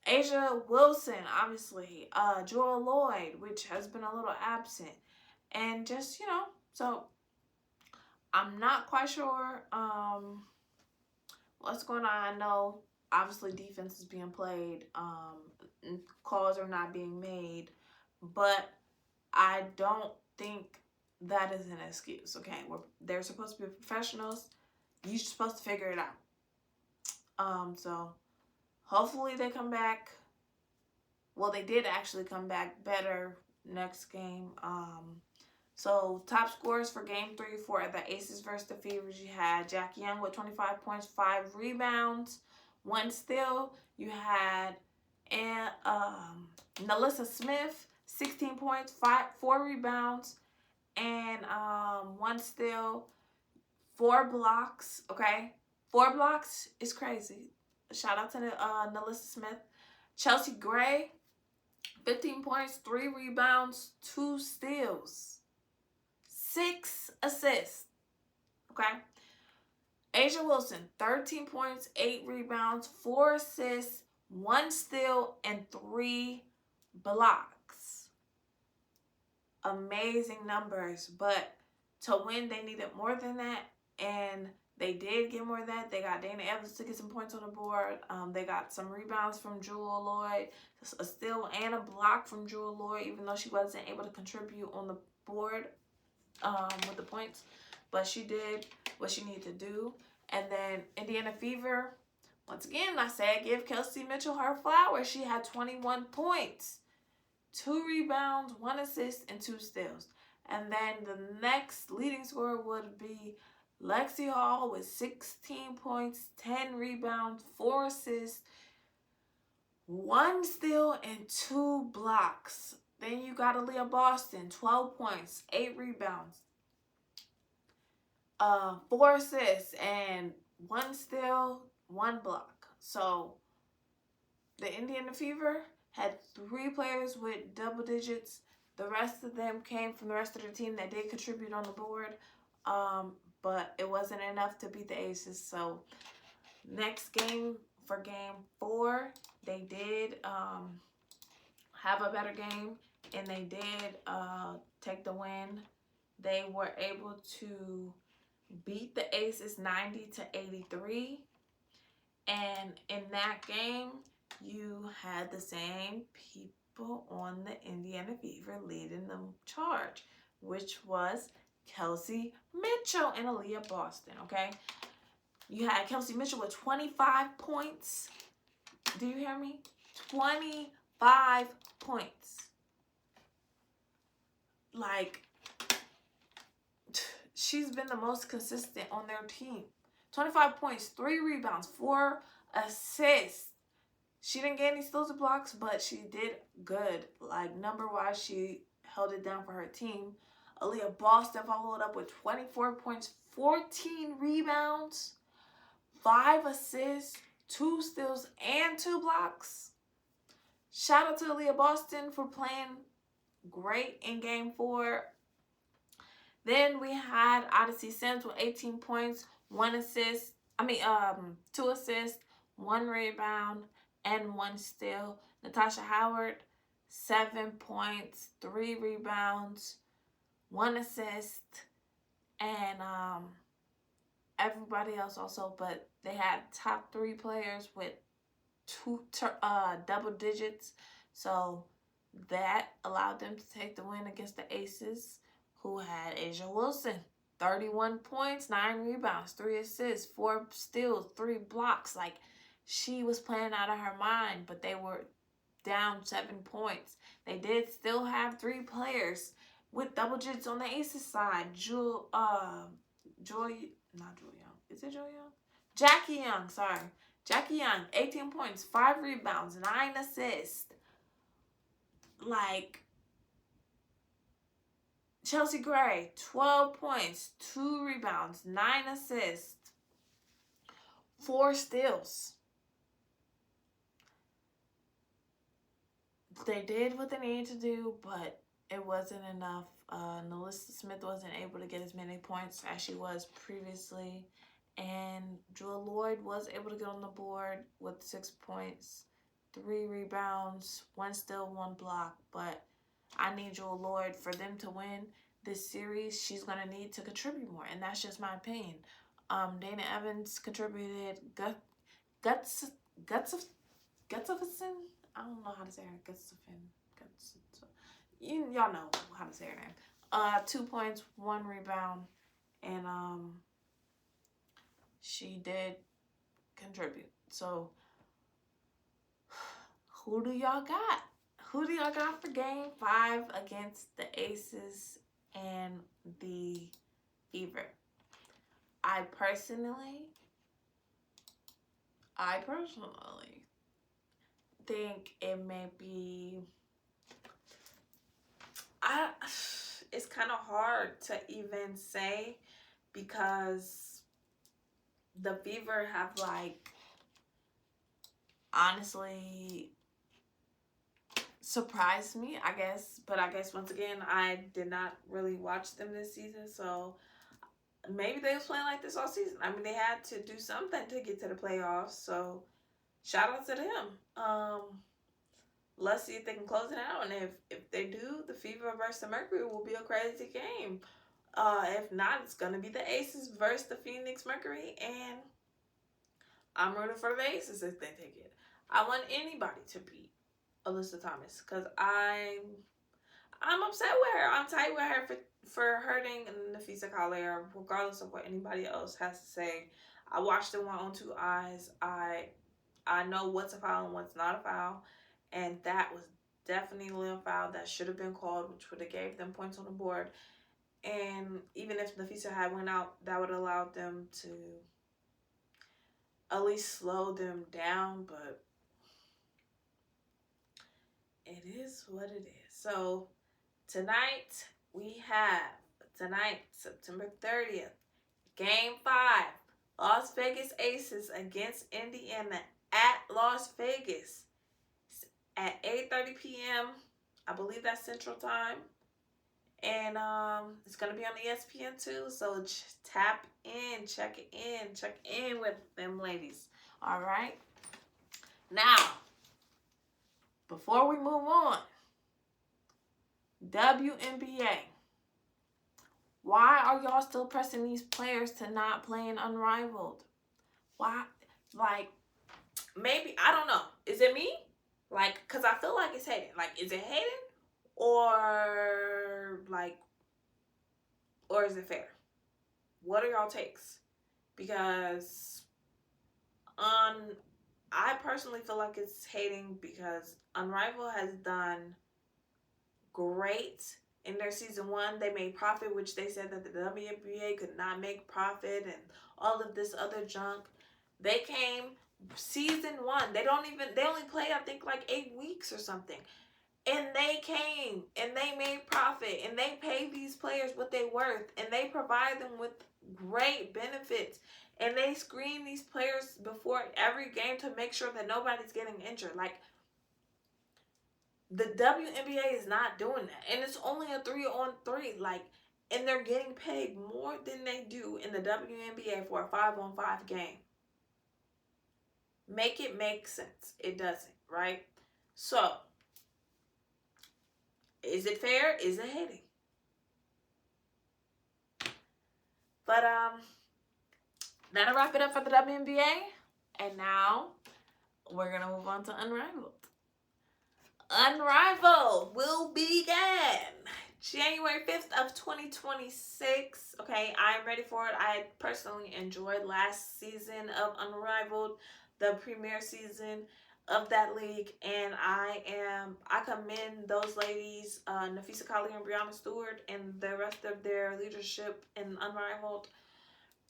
Asia Wilson, obviously, Jewel Lloyd, which has been a little absent. And just, so I'm not quite sure what's going on. I know, obviously, defense is being played. Calls are not being made. But I don't think that is an excuse, okay? They're supposed to be professionals. You're supposed to figure it out. So hopefully they come back. Well, they did actually come back better next game. So top scores for game 3 for the Aces versus the Fevers. You had Jackie Young with 25 points, 5 rebounds, 1 steal. You had Nalissa Smith, 16 points, 4 rebounds, and 1 steal, 4 blocks. Okay, 4 blocks is crazy. Shout out to Nalissa Smith. Chelsea Gray, 15 points, 3 rebounds, 2 steals, 6 assists. Okay. Asia Wilson, 13 points, 8 rebounds, 4 assists, 1 steal, and 3 blocks. Amazing numbers, but to win, they needed more than that, and they did get more than that. They got Dana Evans to get some points on the board. They got some rebounds from Jewel Lloyd, a steal and a block from Jewel Lloyd, even though she wasn't able to contribute on the board with the points, but she did what she needed to do. And then Indiana Fever, once again, I said give Kelsey Mitchell her flowers. She had 21 points, 2 rebounds, 1 assist, and 2 steals. And then the next leading scorer would be Lexi Hall with 16 points, 10 rebounds, 4 assists, 1 steal, and 2 blocks. Then you got Aaliyah Boston, 12 points, 8 rebounds, 4 assists, and 1 steal, 1 block. So the Indiana Fever had 3 players with double digits. The rest of them came from the rest of the team that did contribute on the board, but it wasn't enough to beat the Aces. So next game, for game 4, they did have a better game, and they did take the win. They were able to beat the Aces 90-83. And in that game, you had the same people on the Indiana Fever leading the charge, which was Kelsey Mitchell and Aaliyah Boston, okay? You had Kelsey Mitchell with 25 points. Do you hear me? 25 points. Like, she's been the most consistent on their team. 25 points, 3 rebounds, 4 assists. She didn't get any steals or blocks, but she did good. Like, number-wise, she held it down for her team. Aaliyah Boston followed up with 24 points, 14 rebounds, 5 assists, 2 steals, and 2 blocks. Shout out to Aaliyah Boston for playing great in Game 4. Then we had Odyssey Sims with 18 points, 2 assists, 1 rebound, and 1 steal. Natasha Howard, 7 points, 3 rebounds, 1 assist, and everybody else also, but they had top 3 players with double digits, so that allowed them to take the win against the Aces, who had Asia Wilson, 31 points, 9 rebounds, 3 assists, 4 steals, 3 blocks. Like, she was playing out of her mind, but they were down 7 points. They did still have 3 players with double digits on the Aces side. Jackie Young, sorry. Jackie Young, 18 points, 5 rebounds, 9 assists. Like, Chelsea Gray, 12 points, 2 rebounds, 9 assists, 4 steals. They did what they needed to do, but it wasn't enough. Nalissa Smith wasn't able to get as many points as she was previously. And Jewel Lloyd was able to get on the board with 6 points, 3 rebounds, 1 steal, 1 block. But I need Jewel Lloyd for them to win this series. She's going to need to contribute more, and that's just my opinion. Dana Evans contributed. Gustafson? I don't know how to say her. Gustafson. Y'all know how to say her name. 2 points, 1 rebound, and she did contribute. So, who do y'all got? Who do y'all got for Game 5 against the Aces and the Fever? I personally think it may be... it's kind of hard to even say, because the Fever have, like, honestly surprised me, I guess. But I guess, once again, I did not really watch them this season, so maybe they was playing like this all season. I mean, they had to do something to get to the playoffs, so shout out to them. Let's see if they can close it out, and if they do, the Fever versus the Mercury will be a crazy game. If not, it's going to be the Aces versus the Phoenix Mercury, and I'm rooting for the Aces if they take it. I want anybody to beat Alyssa Thomas, because I'm upset with her. I'm tight with her for hurting Nafisa Collier, regardless of what anybody else has to say. I watched it with my own 2 eyes. I know what's a foul and what's not a foul, and that was definitely a foul that should have been called, which would have gave them points on the board. And even if Nafisa had went out, that would have allowed them to at least slow them down, but it is what it is. So tonight, September 30th, Game 5, Las Vegas Aces against Indiana at Las Vegas at 8:30 p.m. I believe that's Central Time. And it's going to be on ESPN too. So tap in, check in with them ladies. All right. Now, before we move on, WNBA. Why are y'all still pressing these players to not play in Unrivaled? Why? Like, maybe, I don't know. Is it me? Like, because I feel like it's hating. Like, is it hating? Or, like, or is it fair? What are y'all takes? Because I personally feel like it's hating because Unrivaled has done great in their season 1. They made profit, which they said that the WNBA could not make profit and all of this other junk. They came season 1. They only played, I think, like 8 weeks or something. And they came and they made profit and they paid these players what they worth and they provide them with great benefits and they screen these players before every game to make sure that nobody's getting injured. Like, the WNBA is not doing that. And it's only a 3-on-3. Like, and they're getting paid more than they do in the WNBA for a 5-on-5 game. Make it make sense. It doesn't, right? So, is it fair? Is it hating? But that'll wrap it up for the WNBA. And now we're gonna move on to Unrivaled. Unrivaled will begin January 5th of 2026. Okay, I'm ready for it. I personally enjoyed last season of Unrivaled, the premier season of that league, and I commend those ladies, Nafisa Collier and Brianna Stewart, and the rest of their leadership in Unrivaled,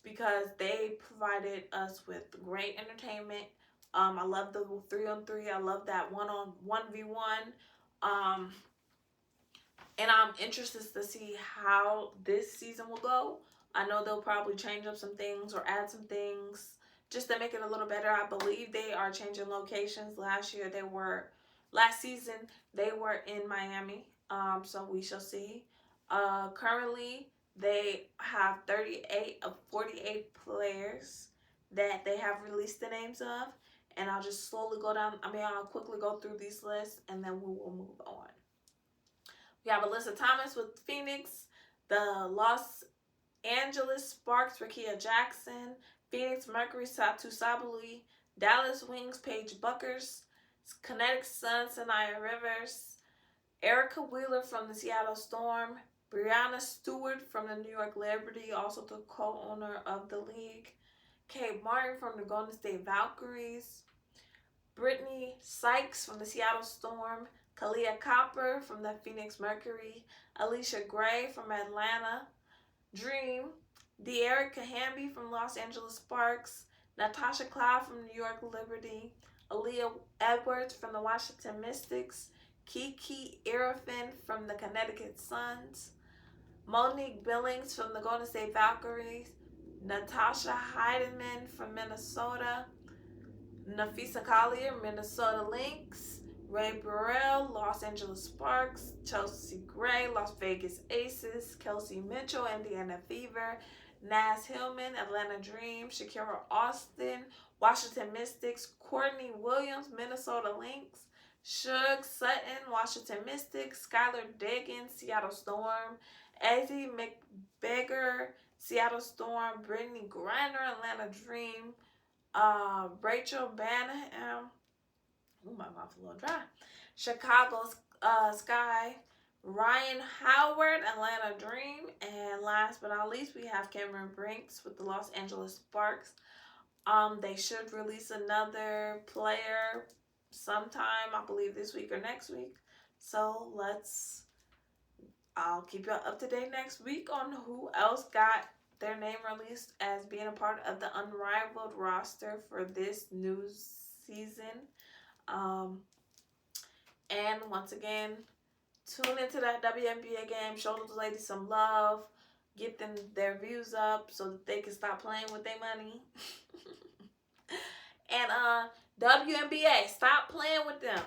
because they provided us with great entertainment. I love the 3-on-3. I love that 1v1. And I'm interested to see how this season will go. I know they'll probably change up some things or add some things just to make it a little better. I believe they are changing locations. Last season they were in Miami. So we shall see. Currently they have 38 of 48 players that they have released the names of. And I'll just slowly go down. I'll quickly go through these lists and then we will move on. We have Alyssa Thomas with Phoenix, the Los Angeles Sparks, Rakia Jackson, Phoenix Mercury, Satu Sabali, Dallas Wings, Paige Buckers, Kinetic Suns, Sanaya Rivers, Erica Wheeler from the Seattle Storm, Brianna Stewart from the New York Liberty, also the co-owner of the league, Kate Martin from the Golden State Valkyries, Brittany Sykes from the Seattle Storm, Kalia Copper from the Phoenix Mercury, Alicia Gray from Atlanta Dream, De'Erica Hamby from Los Angeles Sparks, Natasha Cloud from New York Liberty, Aaliyah Edwards from the Washington Mystics, Kiki Irafin from the Connecticut Suns, Monique Billings from the Golden State Valkyries, Natasha Heidemann from Minnesota, Nafisa Collier, Minnesota Lynx, Ray Burrell, Los Angeles Sparks, Chelsea Gray, Las Vegas Aces, Kelsey Mitchell, Indiana Fever, Naz Hillman, Atlanta Dream, Shakira Austin, Washington Mystics, Courtney Williams, Minnesota Lynx, Shug Sutton, Washington Mystics, Skylar Diggins, Seattle Storm, Ezzie McBeggar, Seattle Storm, Brittany Griner, Atlanta Dream, Rachel Banham, my mouth's a little dry, Chicago Sky, Ryan Howard, Atlanta Dream, and last but not least, we have Cameron Brinks with the Los Angeles Sparks. They should release another player sometime, I believe this week or next week. So I'll keep you up to date next week on who else got their name released as being a part of the Unrivaled roster for this new season. And once again, tune into that WNBA game, show those ladies some love, get them their views up so that they can stop playing with their money. And WNBA, stop playing with them.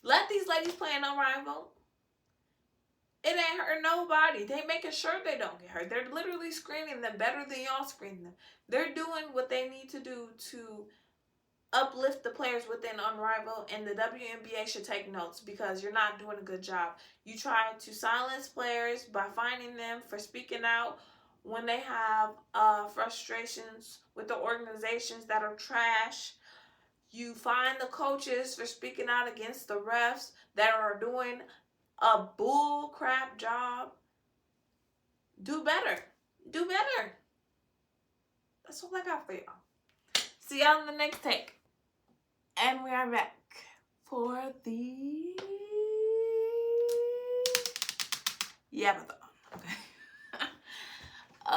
Let these ladies play in Unrivaled. It ain't hurt nobody. They making sure they don't get hurt. They're literally screening them better than y'all screen them. They're doing what they need to do to uplift the players within Unrivaled, and the WNBA should take notes because you're not doing a good job. You try to silence players by fining them for speaking out when they have frustrations with the organizations that are trash. You fine the coaches for speaking out against the refs that are doing a bull crap job. Do better. Do better. That's all I got for y'all. See y'all in the next take. And we are back for the Yabathon. Okay.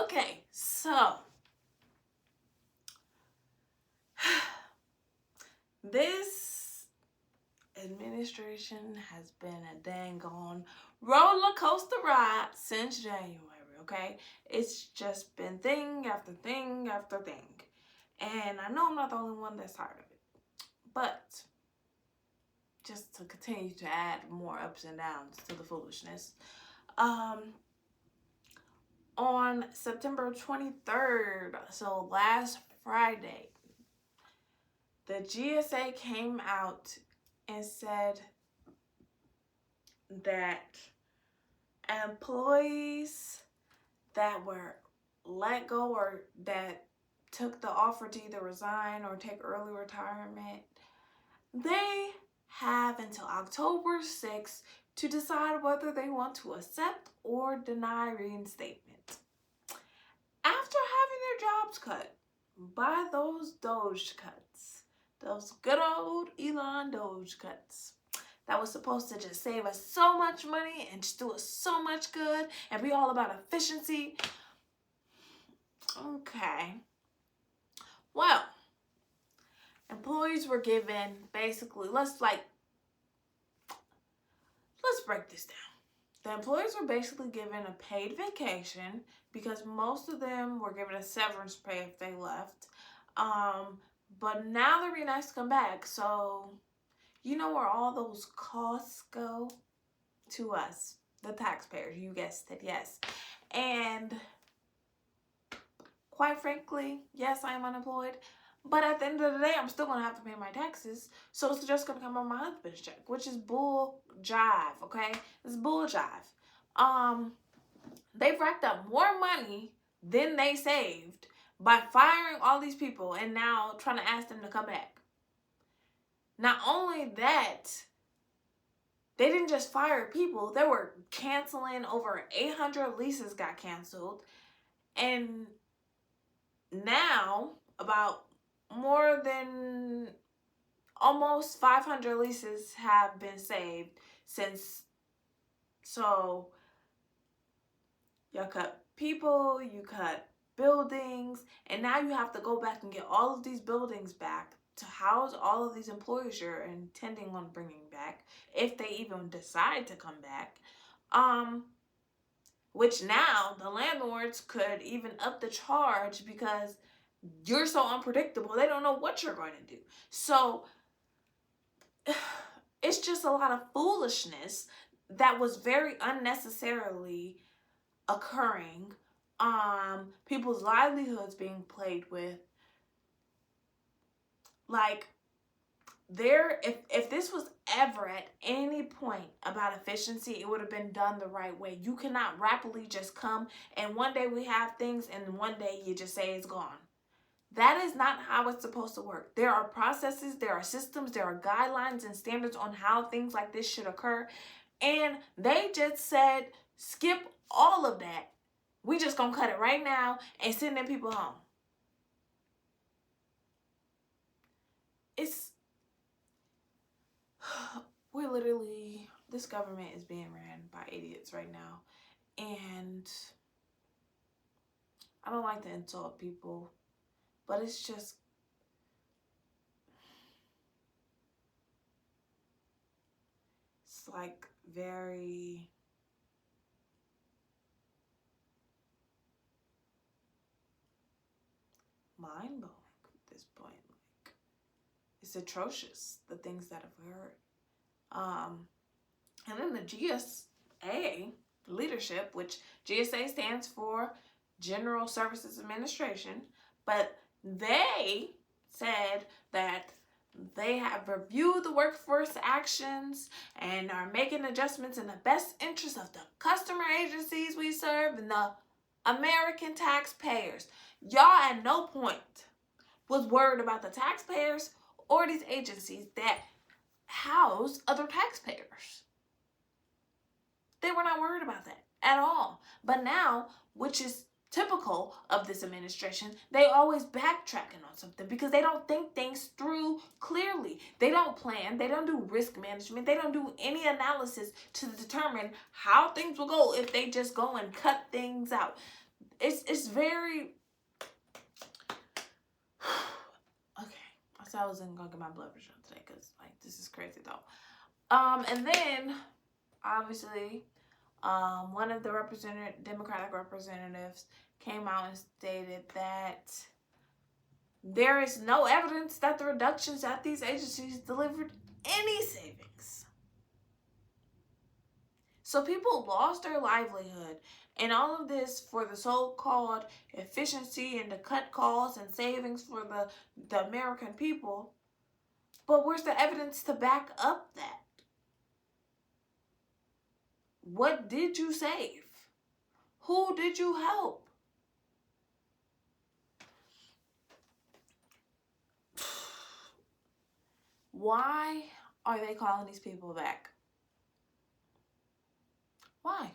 Okay, so this administration has been a dang on roller coaster ride since January, okay? It's just been thing after thing after thing. And I know I'm not the only one that's tired of it. But just to continue to add more ups and downs to the foolishness, on September 23rd, so last Friday, the GSA came out and said that employees that were let go or that took the offer to either resign or take early retirement, they have until October 6th to decide whether they want to accept or deny reinstatement. After having their jobs cut by those DOGE cuts, those good old Elon DOGE cuts, that was supposed to just save us so much money and just do us so much good and be all about efficiency. Okay. Well, employees were given basically, let's break this down. The employees were basically given a paid vacation because most of them were given a severance pay if they left. But now they're being asked to come back. So you know where all those costs go? To us, the taxpayers. You guessed it, yes. And quite frankly, yes, I am unemployed. But at the end of the day, I'm still going to have to pay my taxes. So it's just going to come on my husband's check, which is bull jive, okay? It's bull jive. They've racked up more money than they saved by firing all these people and now trying to ask them to come back. Not only that, they didn't just fire people. They were canceling. Over 800 leases got canceled. And now about more than almost 500 leases have been saved since. So you cut people, you cut buildings, and now you have to go back and get all of these buildings back to house all of these employees you're intending on bringing back, if they even decide to come back. Which now the landlords could even up the charge because you're so unpredictable. They don't know what you're going to do. So it's just a lot of foolishness that was very unnecessarily occurring. People's livelihoods being played with. Like, if this was ever at any point about efficiency, it would have been done the right way. You cannot rapidly just come and one day we have things and one day you just say it's gone. That is not how it's supposed to work. There are processes, there are systems, there are guidelines and standards on how things like this should occur. And they just said, skip all of that. We just gonna cut it right now and send them people home. We're literally, this government is being ran by idiots right now. And I don't like to insult people, but it's just, it's like very mind-blowing at this point. Like, it's atrocious, the things that have heard. And then the GSA leadership, which GSA stands for General Services Administration, but they said that They have reviewed the workforce actions and are making adjustments in the best interest of the customer agencies we serve and the American taxpayers. Y'all at no point was worried about the taxpayers or these agencies that house other taxpayers. They were not worried about that at all. But now, which is typical of this administration, they always backtracking on something because they don't think things through clearly. They don't plan. They don't do risk management. They don't do any analysis to determine how things will go if they just go and cut things out. It's very... Okay, I said I wasn't gonna get my blood pressure today because like this is crazy though. And then obviously one of the Democratic representatives came out and stated that there is no evidence that the reductions at these agencies delivered any savings. So people lost their livelihood, and all of this for the so-called efficiency and to cut costs and savings for the American people. But where's the evidence to back up that? What did you save? Who did you help? Why are they calling these people back? Why?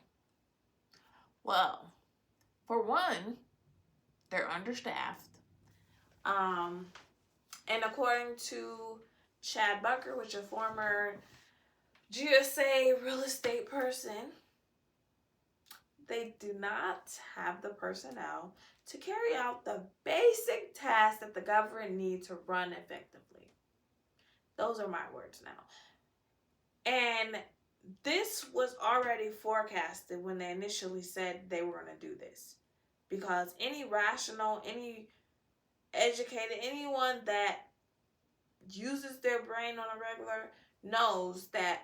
Well, for one, they're understaffed. And according to Chad Bucker, which is a former GSA real estate person, they do not have the personnel to carry out the basic tasks that the government needs to run effectively. Those are my words now. And this was already forecasted when they initially said they were going to do this. Because any rational, any educated, anyone that uses their brain on a regular knows that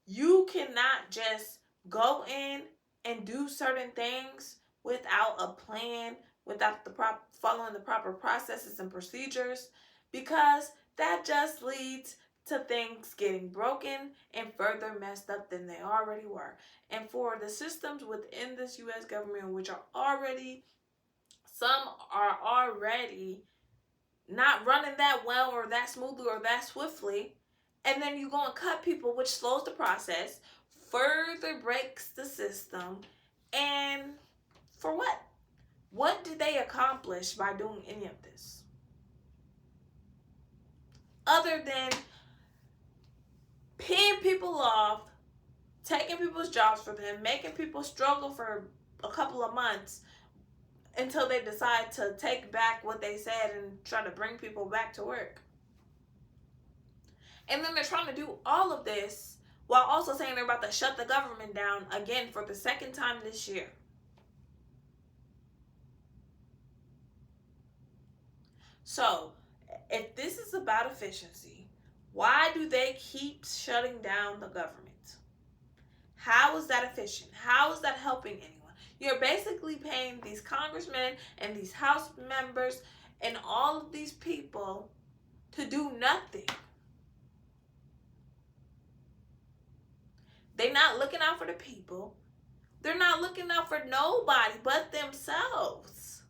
you cannot just go in and do certain things without a plan, without following the proper processes and procedures, because that just leads to things getting broken and further messed up than they already were. And for the systems within this U.S. government, which are already, some are already not running that well or that smoothly or that swiftly, and then you go and cut people, which slows the process, further breaks the system, and for what? What did they accomplish by doing any of this? Other than peeing people off, taking people's jobs for them, making people struggle for a couple of months until they decide to take back what they said and try to bring people back to work. And then they're trying to do all of this while also saying they're about to shut the government down again for the second time this year. So, if this is about efficiency, why do they keep shutting down the government? How is that efficient? How is that helping anyone? You're basically paying these congressmen and these House members and all of these people to do nothing. They're not looking out for the people. They're not looking out for nobody but themselves.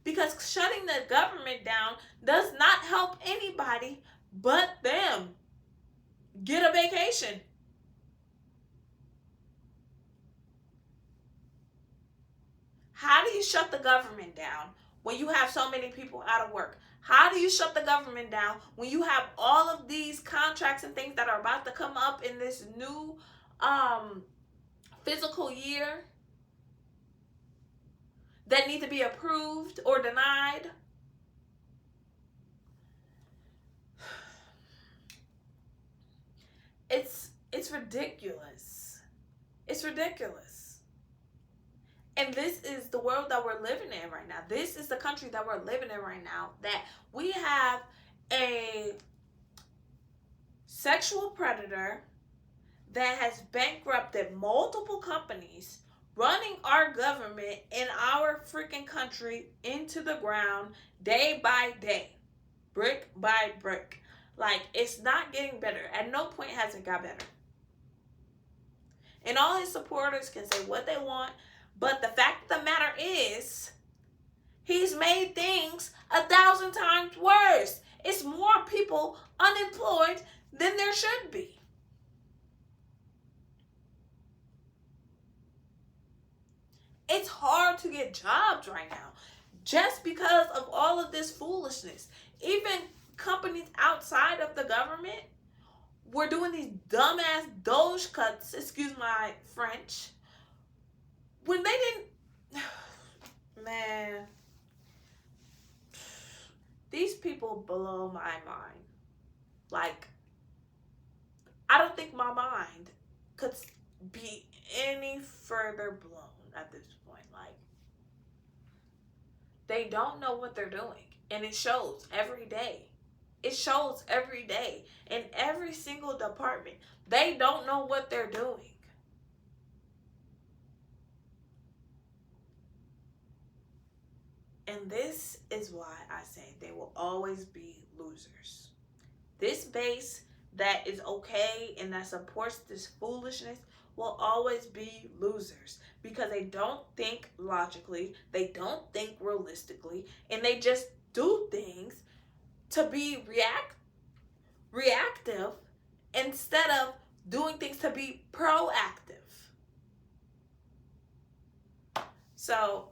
Because shutting the government down does not help anybody but them get a vacation. How do you shut the government down when you have so many people out of work? How do you shut the government down when you have all of these contracts and things that are about to come up in this new fiscal year that need to be approved or denied? It's ridiculous. It's ridiculous. And this is the world that we're living in right now. This is the country that we're living in right now. That we have a sexual predator that has bankrupted multiple companies, running our government in our freaking country into the ground day by day, brick by brick. Like, it's not getting better. At no point has it got better. And all his supporters can say what they want, but the fact of the matter is, he's made things 1,000 times worse. It's more people unemployed than there should be. It's hard to get jobs right now just because of all of this foolishness. Even companies outside of the government were doing these dumbass DOGE cuts, excuse my French, when they didn't. Man, these people blow my mind. Like, I don't think my mind could be any further blown at this point. Like, they don't know what they're doing, and it shows every day. It shows every day in every single department. They don't know what they're doing. And this is why I say they will always be losers. This base that is okay and that supports this foolishness will always be losers because they don't think logically, they don't think realistically, and they just do things to be reactive instead of doing things to be proactive. So,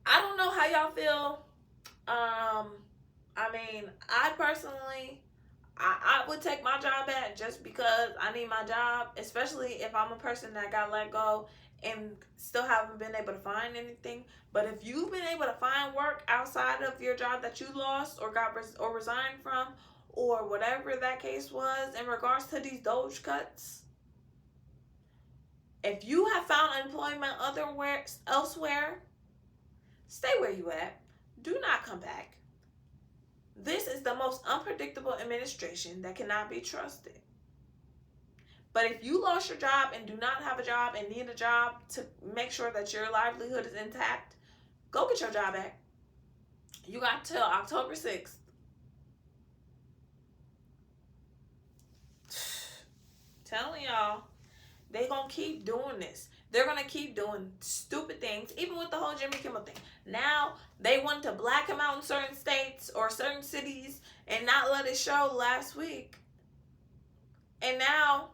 I don't know how y'all feel. I mean, I personally, I would take my job back just because I need my job, especially if I'm a person that got let go and still haven't been able to find anything. But if you've been able to find work outside of your job that you lost or resigned from, or whatever that case was in regards to these DOGE cuts, if you have found employment elsewhere, stay where you at. Do not come back. This is the most unpredictable administration that cannot be trusted. But if you lost your job and do not have a job and need a job to make sure that your livelihood is intact, go get your job back. You got till October 6th. Telling y'all, they gonna keep doing this. They're gonna keep doing stupid things, even with the whole Jimmy Kimmel thing. Now they want to black him out in certain states or certain cities and not let it show last week. And now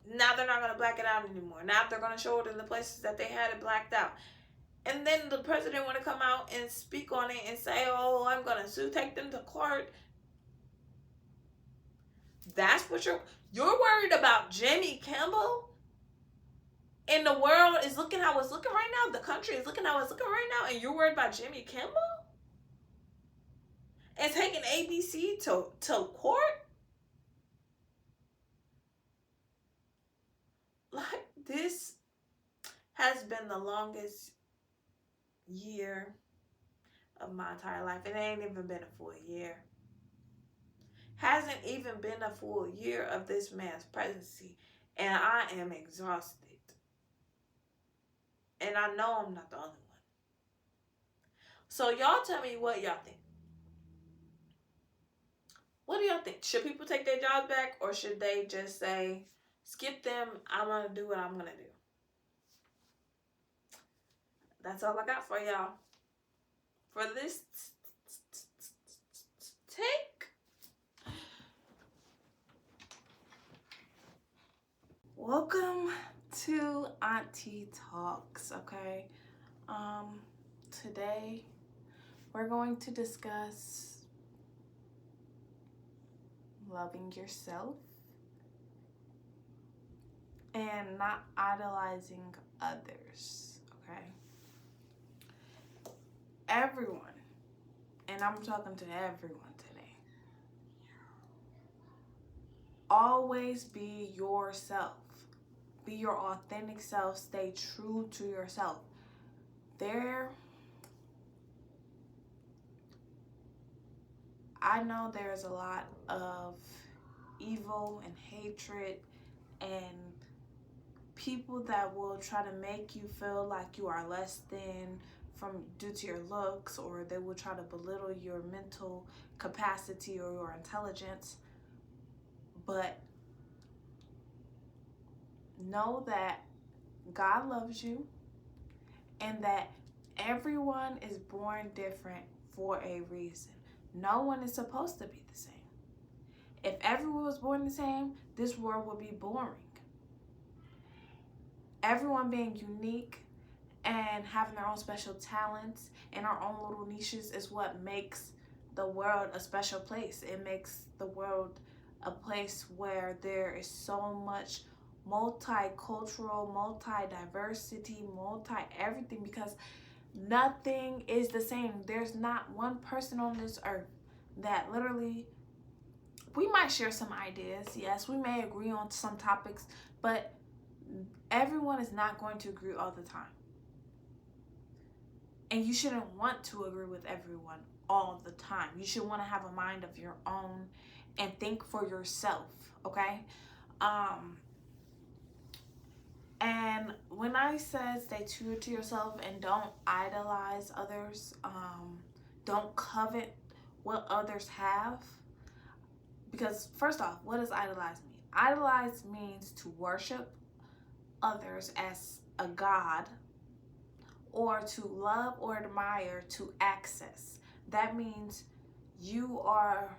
they're not gonna black it out anymore. Now they're gonna show it in the places that they had it blacked out. And then the president want to come out and speak on it and say, "Oh, I'm gonna take them to court." That's what you're worried about, Jimmy Kimmel? And the world is looking how it's looking right now. The country is looking how it's looking right now. And you're worried about Jimmy Kimmel? And taking ABC to court? Like, this has been the longest year of my entire life. It ain't even been a full year. Hasn't even been a full year of this man's presidency. And I am exhausted. And I know I'm not the only one. So y'all tell me what y'all think. What do y'all think? Should people take their jobs back, or should they just say, skip them, I'm going to do what I'm going to do? That's all I got for y'all. For this take. Welcome to Auntie Talks, okay? Today we're going to discuss loving yourself and not idolizing others, okay? Everyone, and I'm talking to everyone today, always be yourself. Be your authentic self. Stay true to yourself. I know there's a lot of evil and hatred and people that will try to make you feel like you are less than, from due to your looks, or they will try to belittle your mental capacity or your intelligence. But know that God loves you and that everyone is born different for a reason. No one is supposed to be the same. If everyone was born the same, this world would be boring. Everyone being unique and having their own special talents and our own little niches is what makes the world a special place. It makes the world a place where there is so much multicultural, multi-diversity, multi-everything, because nothing is the same. There's not one person on this earth that literally, we might share some ideas. Yes, we may agree on some topics, but everyone is not going to agree all the time. And you shouldn't want to agree with everyone all the time. You should want to have a mind of your own and think for yourself, okay? And when I said stay true to yourself and don't idolize others, don't covet what others have. Because first off, what does idolize mean? Idolize means to worship others as a god, or to love or admire, to access. That means you are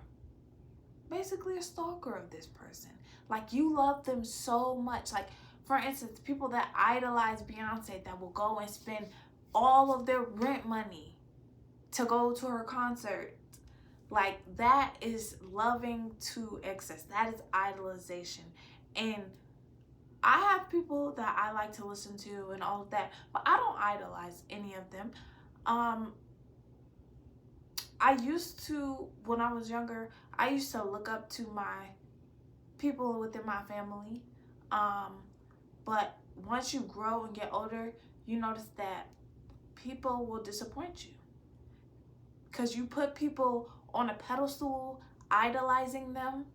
basically a stalker of this person. Like, you love them so much. Like, for instance, people that idolize Beyonce, that will go and spend all of their rent money to go to her concert. Like, that is loving to excess. That is idolization. And I have people that I like to listen to and all of that, but I don't idolize any of them. I used to, when I was younger, I used to look up to my people within my family. But once you grow and get older, you notice that people will disappoint you. Because you put people on a pedestal, idolizing them,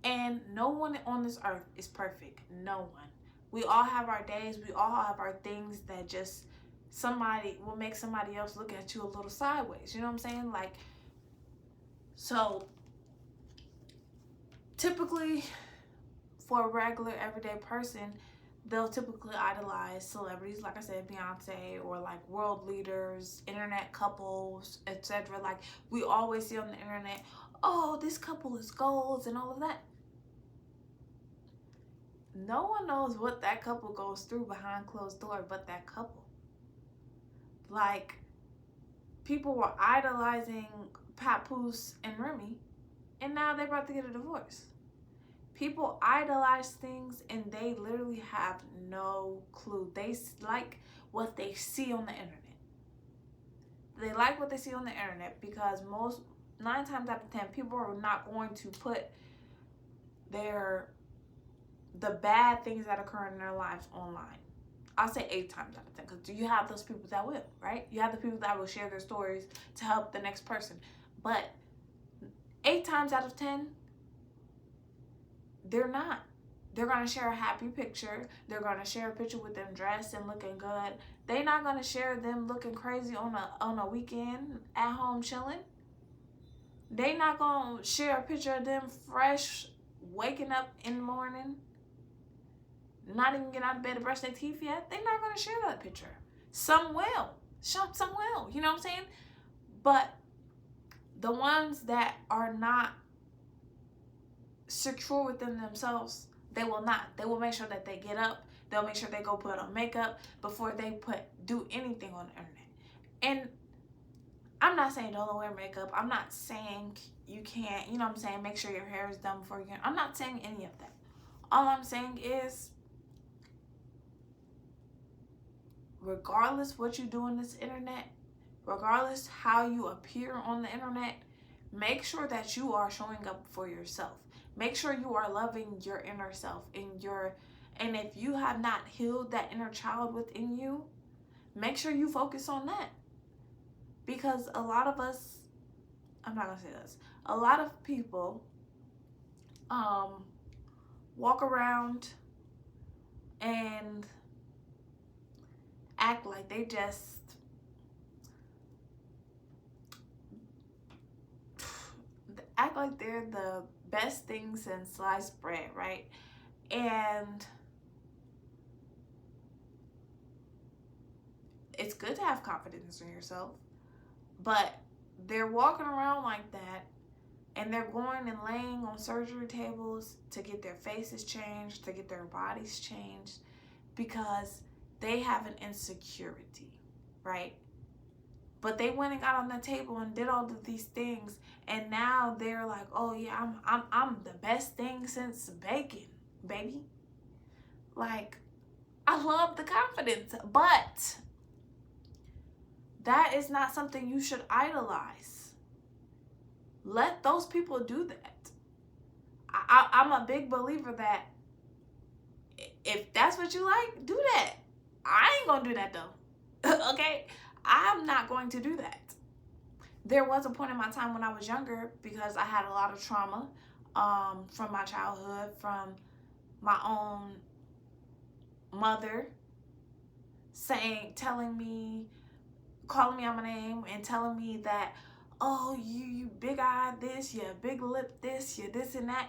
and no one on this earth is perfect. No one. We all have our days. We all have our things that just somebody will make somebody else look at you a little sideways. You know what I'm saying? Like, so typically for a regular everyday person, they'll typically idolize celebrities, like I said, Beyonce, or like world leaders, internet couples, etc. Like, we always see on the internet, oh, this couple is goals and all of that. No one knows what that couple goes through behind closed doors but that couple. Like, people were idolizing Papoose and Remy, and now they're about to get a divorce. People idolize things and they literally have no clue. They like what they see on the internet. They like what they see on the internet because 9 times out of 10, people are not going to put the bad things that occur in their lives online. I'll say 8 times out of 10, because you have those people that will, right? You have the people that will share their stories to help the next person. But 8 times out of 10, they're not. They're going to share a happy picture. They're going to share a picture with them dressed and looking good. They're not going to share them looking crazy on a weekend at home chilling. They're not going to share a picture of them fresh, waking up in the morning, not even get out of bed to brush their teeth yet. They're not going to share that picture. Some will. Some will. You know what I'm saying? But the ones that are not secure within themselves, they will not. They will make sure that they get up. They'll make sure they go put on makeup before they do anything on the internet. And I'm not saying don't wear makeup. I'm not saying you can't, you know what I'm saying, make sure your hair is done before you can. I'm not saying any of that. All I'm saying is, regardless what you do on this internet, regardless how you appear on the internet, make sure that you are showing up for yourself. Make sure you are loving your inner self and if you have not healed that inner child within you, make sure you focus on that. Because a lot of us, I'm not gonna say this, a lot of people walk around and act like they just act like they're the best thing since sliced bread, right? And it's good to have confidence in yourself, but they're walking around like that, and they're going and laying on surgery tables to get their faces changed, to get their bodies changed, because they have an insecurity, right? But they went and got on the table and did all of these things, and now they're like, oh yeah, I'm the best thing since bacon, baby. Like, I love the confidence, but that is not something you should idolize. Let those people do that. I'm a big believer that if that's what you like, do that. I ain't gonna do that though. Okay? I'm not going to do that. There was a point in my time when I was younger, because I had a lot of trauma from my childhood, from my own mother telling me, calling me on my name and telling me that, oh, you big-eyed this, you big lip this, you this and that.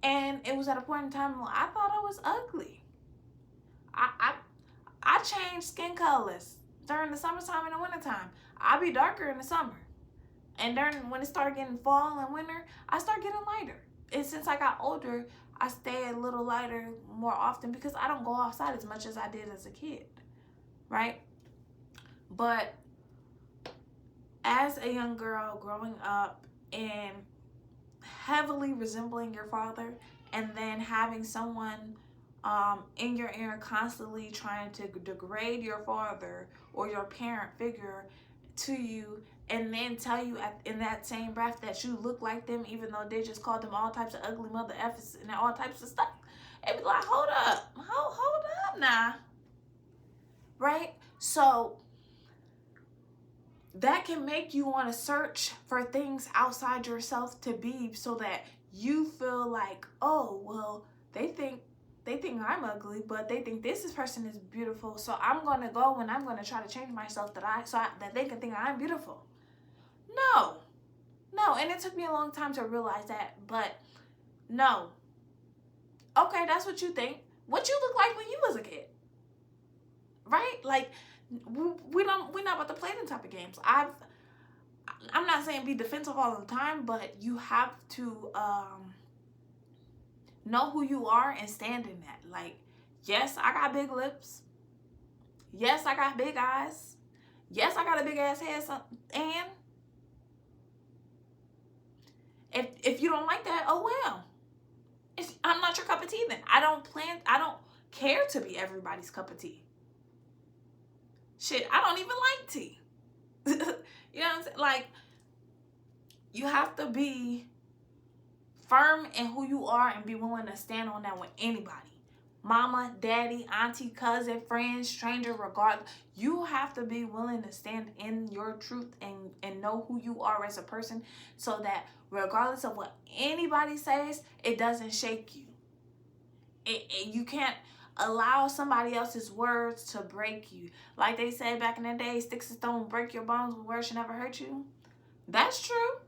And it was at a point in time where I thought I was ugly. I changed skin colors during the summertime and the wintertime. I be darker in the summer. And when it started getting fall and winter, I start getting lighter. And since I got older, I stay a little lighter more often because I don't go outside as much as I did as a kid, right? But as a young girl growing up and heavily resembling your father, and then having someone in your ear constantly trying to degrade your father or your parent figure to you, and then tell you in that same breath that you look like them, even though they just called them all types of ugly mother effers and all types of stuff. It be like, hold up now, right? So that can make you want to search for things outside yourself to be, so that you feel like, oh, well, they think I'm ugly, but they think this person is beautiful, so I'm going to go and I'm going to try to change myself that they can think I'm beautiful. No, and it took me a long time to realize that, but no. Okay, that's what you think. What you look like when you was a kid, right? Like, we're not about to play them type of games. I'm not saying be defensive all the time, but you have to know who you are and stand in that. Like, yes, I got big lips. Yes, I got big eyes. Yes, I got a big ass head. And if you don't like that, oh well. I'm not your cup of tea then. I don't care to be everybody's cup of tea. Shit, I don't even like tea. You know what I'm saying? Like, you have to be firm in who you are and be willing to stand on that with anybody. Mama, daddy, auntie, cousin, friend, stranger, regardless. You have to be willing to stand in your truth and know who you are as a person, so that regardless of what anybody says, it doesn't shake you. You can't allow somebody else's words to break you. Like they said back in the day, sticks and stones break your bones, but words should never hurt you. That's true.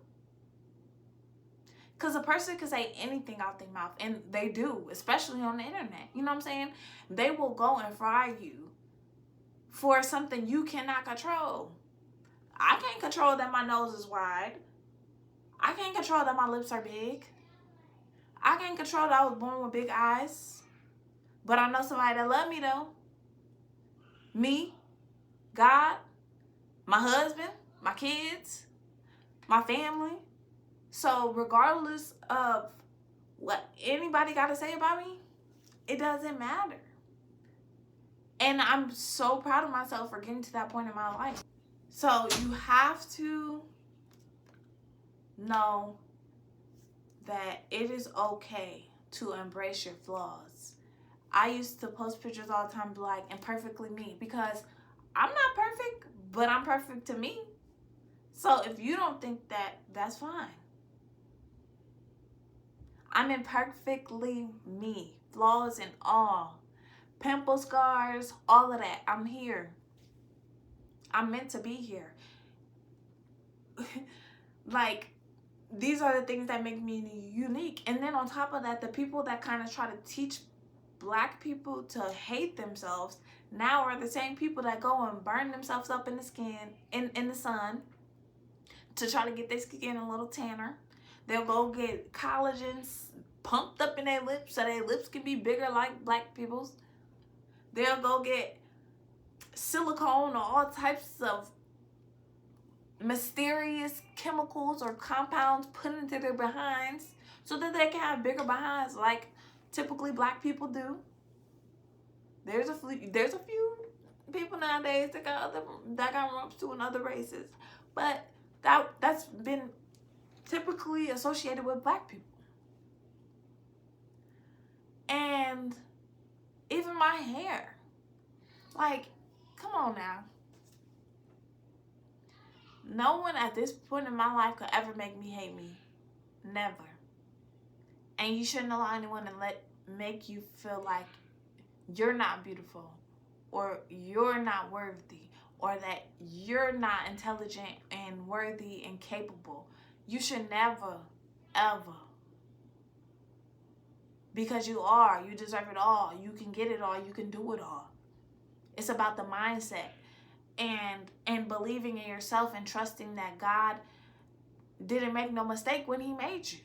Because a person can say anything out their mouth, and they do, especially on the internet. You know what I'm saying? They will go and fry you for something you cannot control. I can't control that my nose is wide. I can't control that my lips are big. I can't control that I was born with big eyes. But I know somebody that love me though. Me, God, my husband, my kids, my family. So regardless of what anybody got to say about me, it doesn't matter. And I'm so proud of myself for getting to that point in my life. So you have to know that it is okay to embrace your flaws. I used to post pictures all the time like, imperfectly me, because I'm not perfect, but I'm perfect to me. So if you don't think that, that's fine. I'm imperfectly me, flaws and all, pimple scars, all of that. I'm here. I'm meant to be here. Like, these are the things that make me unique. And then on top of that, the people that kind of try to teach Black people to hate themselves now are the same people that go and burn themselves up in the skin, in the sun, to try to get their skin a little tanner. They'll go get collagens pumped up in their lips so their lips can be bigger like Black people's. They'll go get silicone or all types of mysterious chemicals or compounds put into their behinds so that they can have bigger behinds like typically Black people do. There's a few people nowadays that got rumps too in other races, but that's been typically associated with Black people. And even my hair, like, come on now. No one at this point in my life could ever make me hate me. Never. And you shouldn't allow anyone to make you feel like you're not beautiful, or you're not worthy, or that you're not intelligent and worthy and capable. You should never, ever. Because you are. You deserve it all. You can get it all. You can do it all. It's about the mindset and believing in yourself and trusting that God didn't make no mistake when he made you.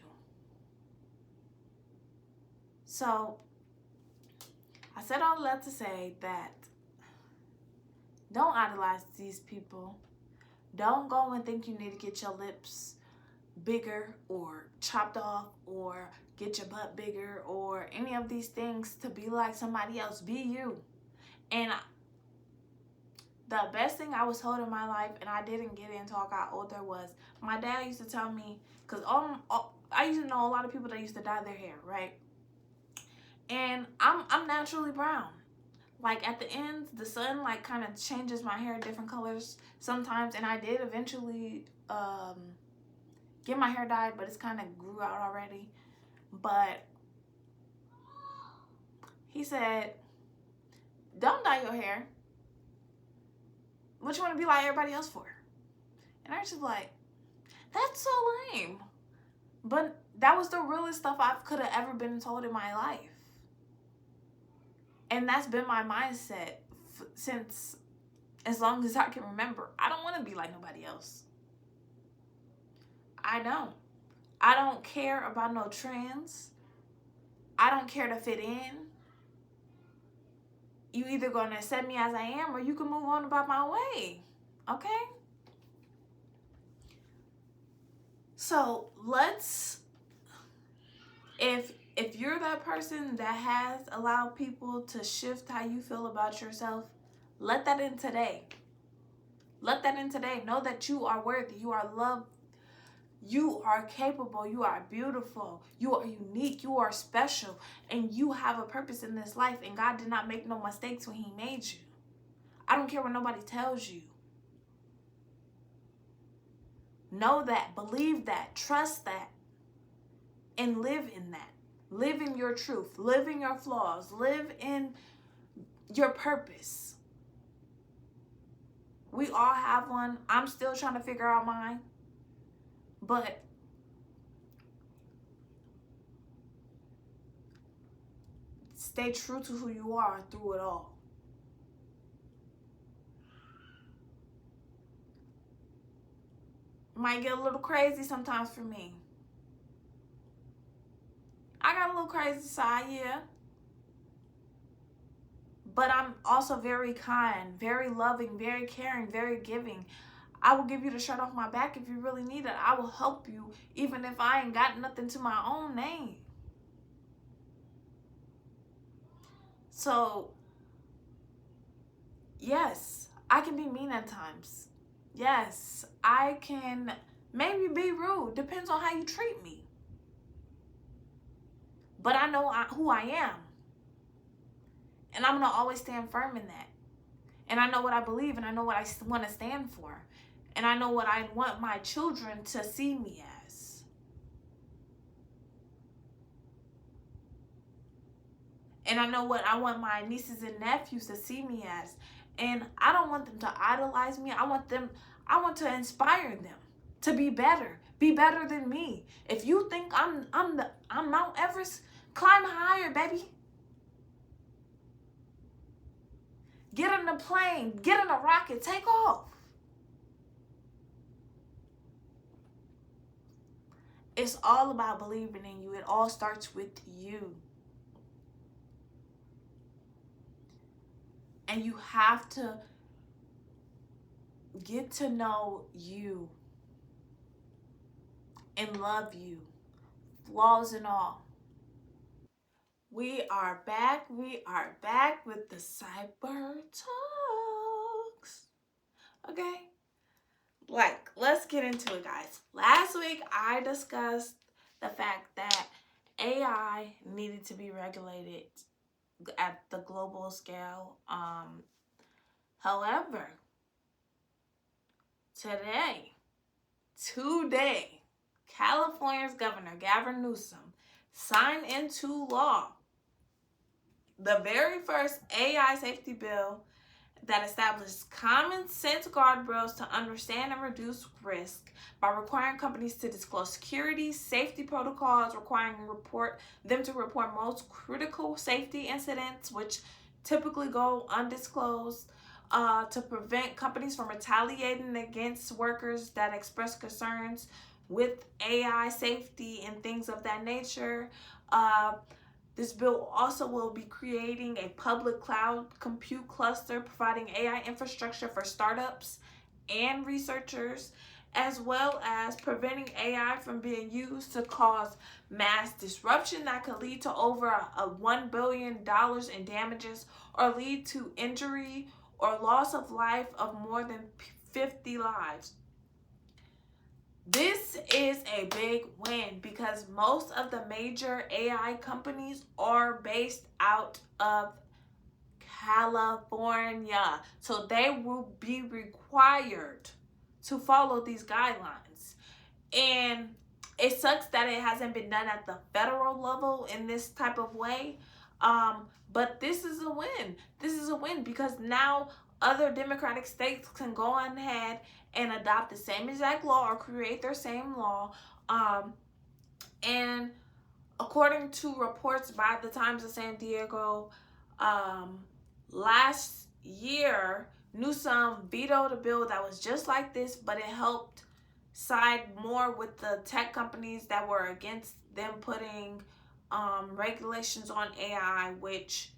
So I said all that to say that don't idolize these people. Don't go and think you need to get your lips bigger or chopped off or get your butt bigger or any of these things to be like somebody else. Be you. And the best thing I was told in my life, and I didn't get it until I got older, was my dad used to tell me, because I used to know a lot of people that used to dye their hair, right? And I'm naturally brown. Like at the ends, the sun like kind of changes my hair different colors sometimes, and I did eventually get my hair dyed, but it's kind of grew out already. But he said, don't dye your hair. What you want to be like everybody else for? And I was just like, that's so lame. But that was the realest stuff I could have ever been told in my life. And that's been my mindset since as long as I can remember. I don't want to be like nobody else. I don't care about no trends. I don't care to fit in. You either going to accept me as I am or you can move on about my way. Okay? So if you're that person that has allowed people to shift how you feel about yourself, let that in today. Let that in today. Know that you are worthy. You are loved. You are capable. You are beautiful. You are unique. You are special. And you have a purpose in this life. And God did not make no mistakes when he made you. I don't care what nobody tells you. Know that. Believe that. Trust that. And live in that. Live in your truth. Live in your flaws. Live in your purpose. We all have one. I'm still trying to figure out mine. But stay true to who you are through it all. Might get a little crazy sometimes for me. I got a little crazy side, yeah. But I'm also very kind, very loving, very caring, very giving. I will give you the shirt off my back if you really need it. I will help you even if I ain't got nothing to my own name. So, yes, I can be mean at times. Yes, I can maybe be rude. Depends on how you treat me. But I know who I am. And I'm going to always stand firm in that. And I know what I believe, and I know what I want to stand for. And I know what I want my children to see me as. And I know what I want my nieces and nephews to see me as. And I don't want them to idolize me. I want to inspire them to be better. Be better than me. If you think I'm Mount Everest, climb higher, baby. Get in a plane, get in a rocket, take off. It's all about believing in you. It all starts with you. And you have to get to know you and love you, flaws and all. We are back. We are back with the Cyber Talks. Okay? Like, let's get into it, guys. Last week, I discussed the fact that AI needed to be regulated at the global scale. However, today, California's Governor Gavin Newsom signed into law the very first AI safety bill that establishes common sense guardrails to understand and reduce risk by requiring companies to disclose security, safety protocols, requiring them to report most critical safety incidents, which typically go undisclosed, to prevent companies from retaliating against workers that express concerns with AI safety and things of that nature. This bill also will be creating a public cloud compute cluster, providing AI infrastructure for startups and researchers, as well as preventing AI from being used to cause mass disruption that could lead to over $1 billion in damages or lead to injury or loss of life of more than 50 lives. This is a big win because most of the major AI companies are based out of California. So they will be required to follow these guidelines. And it sucks that it hasn't been done at the federal level in this type of way. But this is a win. This is a win because now other Democratic states can go on ahead and adopt the same exact law or create their same law. And according to reports by the Times of San Diego, last year, Newsom vetoed a bill that was just like this, but it helped side more with the tech companies that were against them putting regulations on AI, which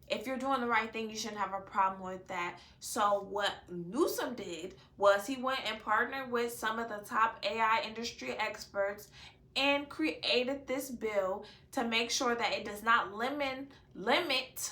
if you're doing the right thing, you shouldn't have a problem with that. So what Newsom did was he went and partnered with some of the top AI industry experts and created this bill to make sure that it does not limit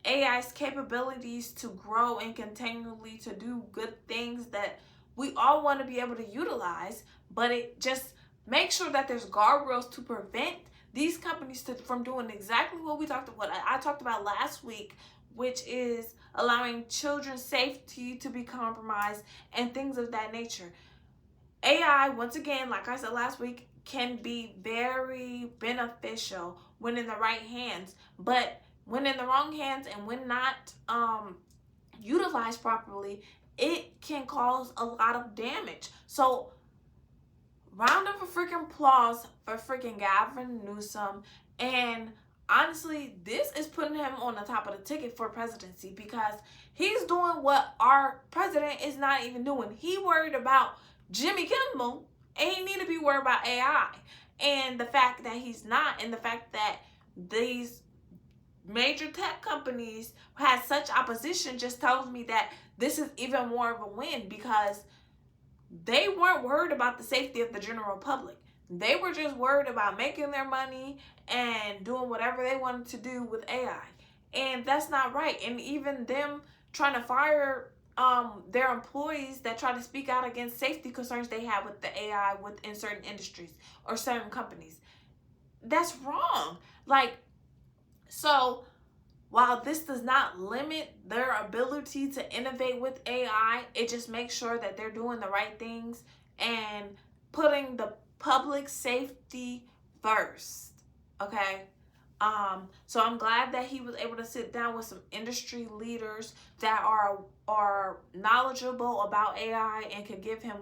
AI's capabilities to grow and continually to do good things that we all want to be able to utilize, but it just makes sure that there's guardrails to prevent these companies from doing exactly what I talked about last week, which is allowing children's safety to be compromised and things of that nature. AI, once again, like I said last week, can be very beneficial when in the right hands, but when in the wrong hands and when not utilized properly, it can cause a lot of damage. So round of freaking applause for freaking Gavin Newsom. And honestly, this is putting him on the top of the ticket for presidency because he's doing what our president is not even doing. He worried about Jimmy Kimmel and he need to be worried about AI. And the fact that he's not, and the fact that these major tech companies had such opposition just tells me that this is even more of a win because they weren't worried about the safety of the general public. They were just worried about making their money and doing whatever they wanted to do with AI. And that's not right. And even them trying to fire their employees that try to speak out against safety concerns they have with the AI within certain industries or certain companies. That's wrong. So while this does not limit their ability to innovate with AI, it just makes sure that they're doing the right things and putting the public safety first. Okay? So I'm glad that he was able to sit down with some industry leaders that are knowledgeable about AI and could give him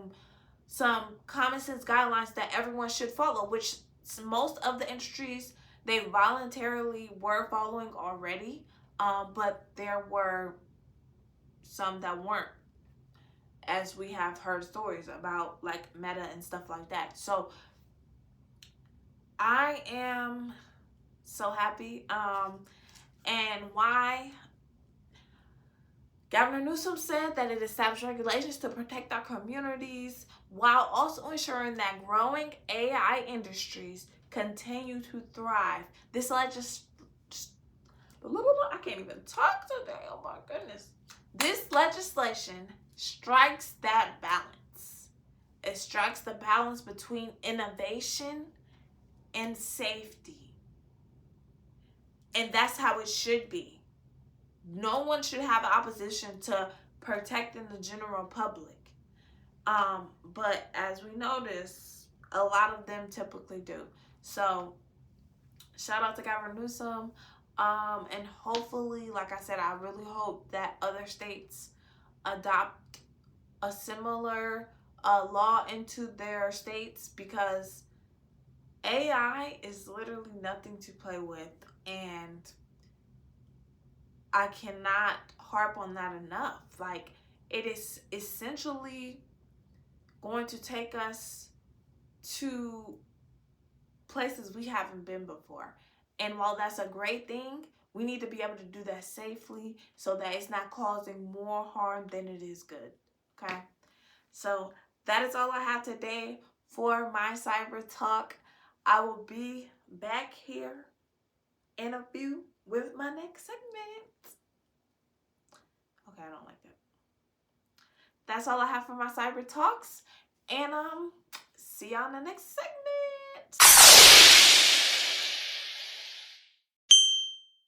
some common sense guidelines that everyone should follow, which most of the industries, they voluntarily were following already, but there were some that weren't, as we have heard stories about, like Meta and stuff like that. So I am so happy. And why? Governor Newsom said that it established regulations to protect our communities while also ensuring that growing AI industries continue to thrive. This I can't even talk today. Oh my goodness. This legislation strikes that balance. It strikes the balance between innovation and safety. And that's how it should be. No one should have opposition to protecting the general public. But as we notice, a lot of them typically do. So shout out to Governor Newsom. And hopefully, like I said, I really hope that other states adopt a similar law into their states, because AI is literally nothing to play with, and I cannot harp on that enough. Like, it is essentially going to take us to places we haven't been before. And while that's a great thing, we need to be able to do that safely so that it's not causing more harm than it is good. Okay? So that is all I have today for my cyber talk. I will be back here in a few with my next segment. Okay, I don't like that. That's all I have for my cyber talks. And see y'all in the next segment.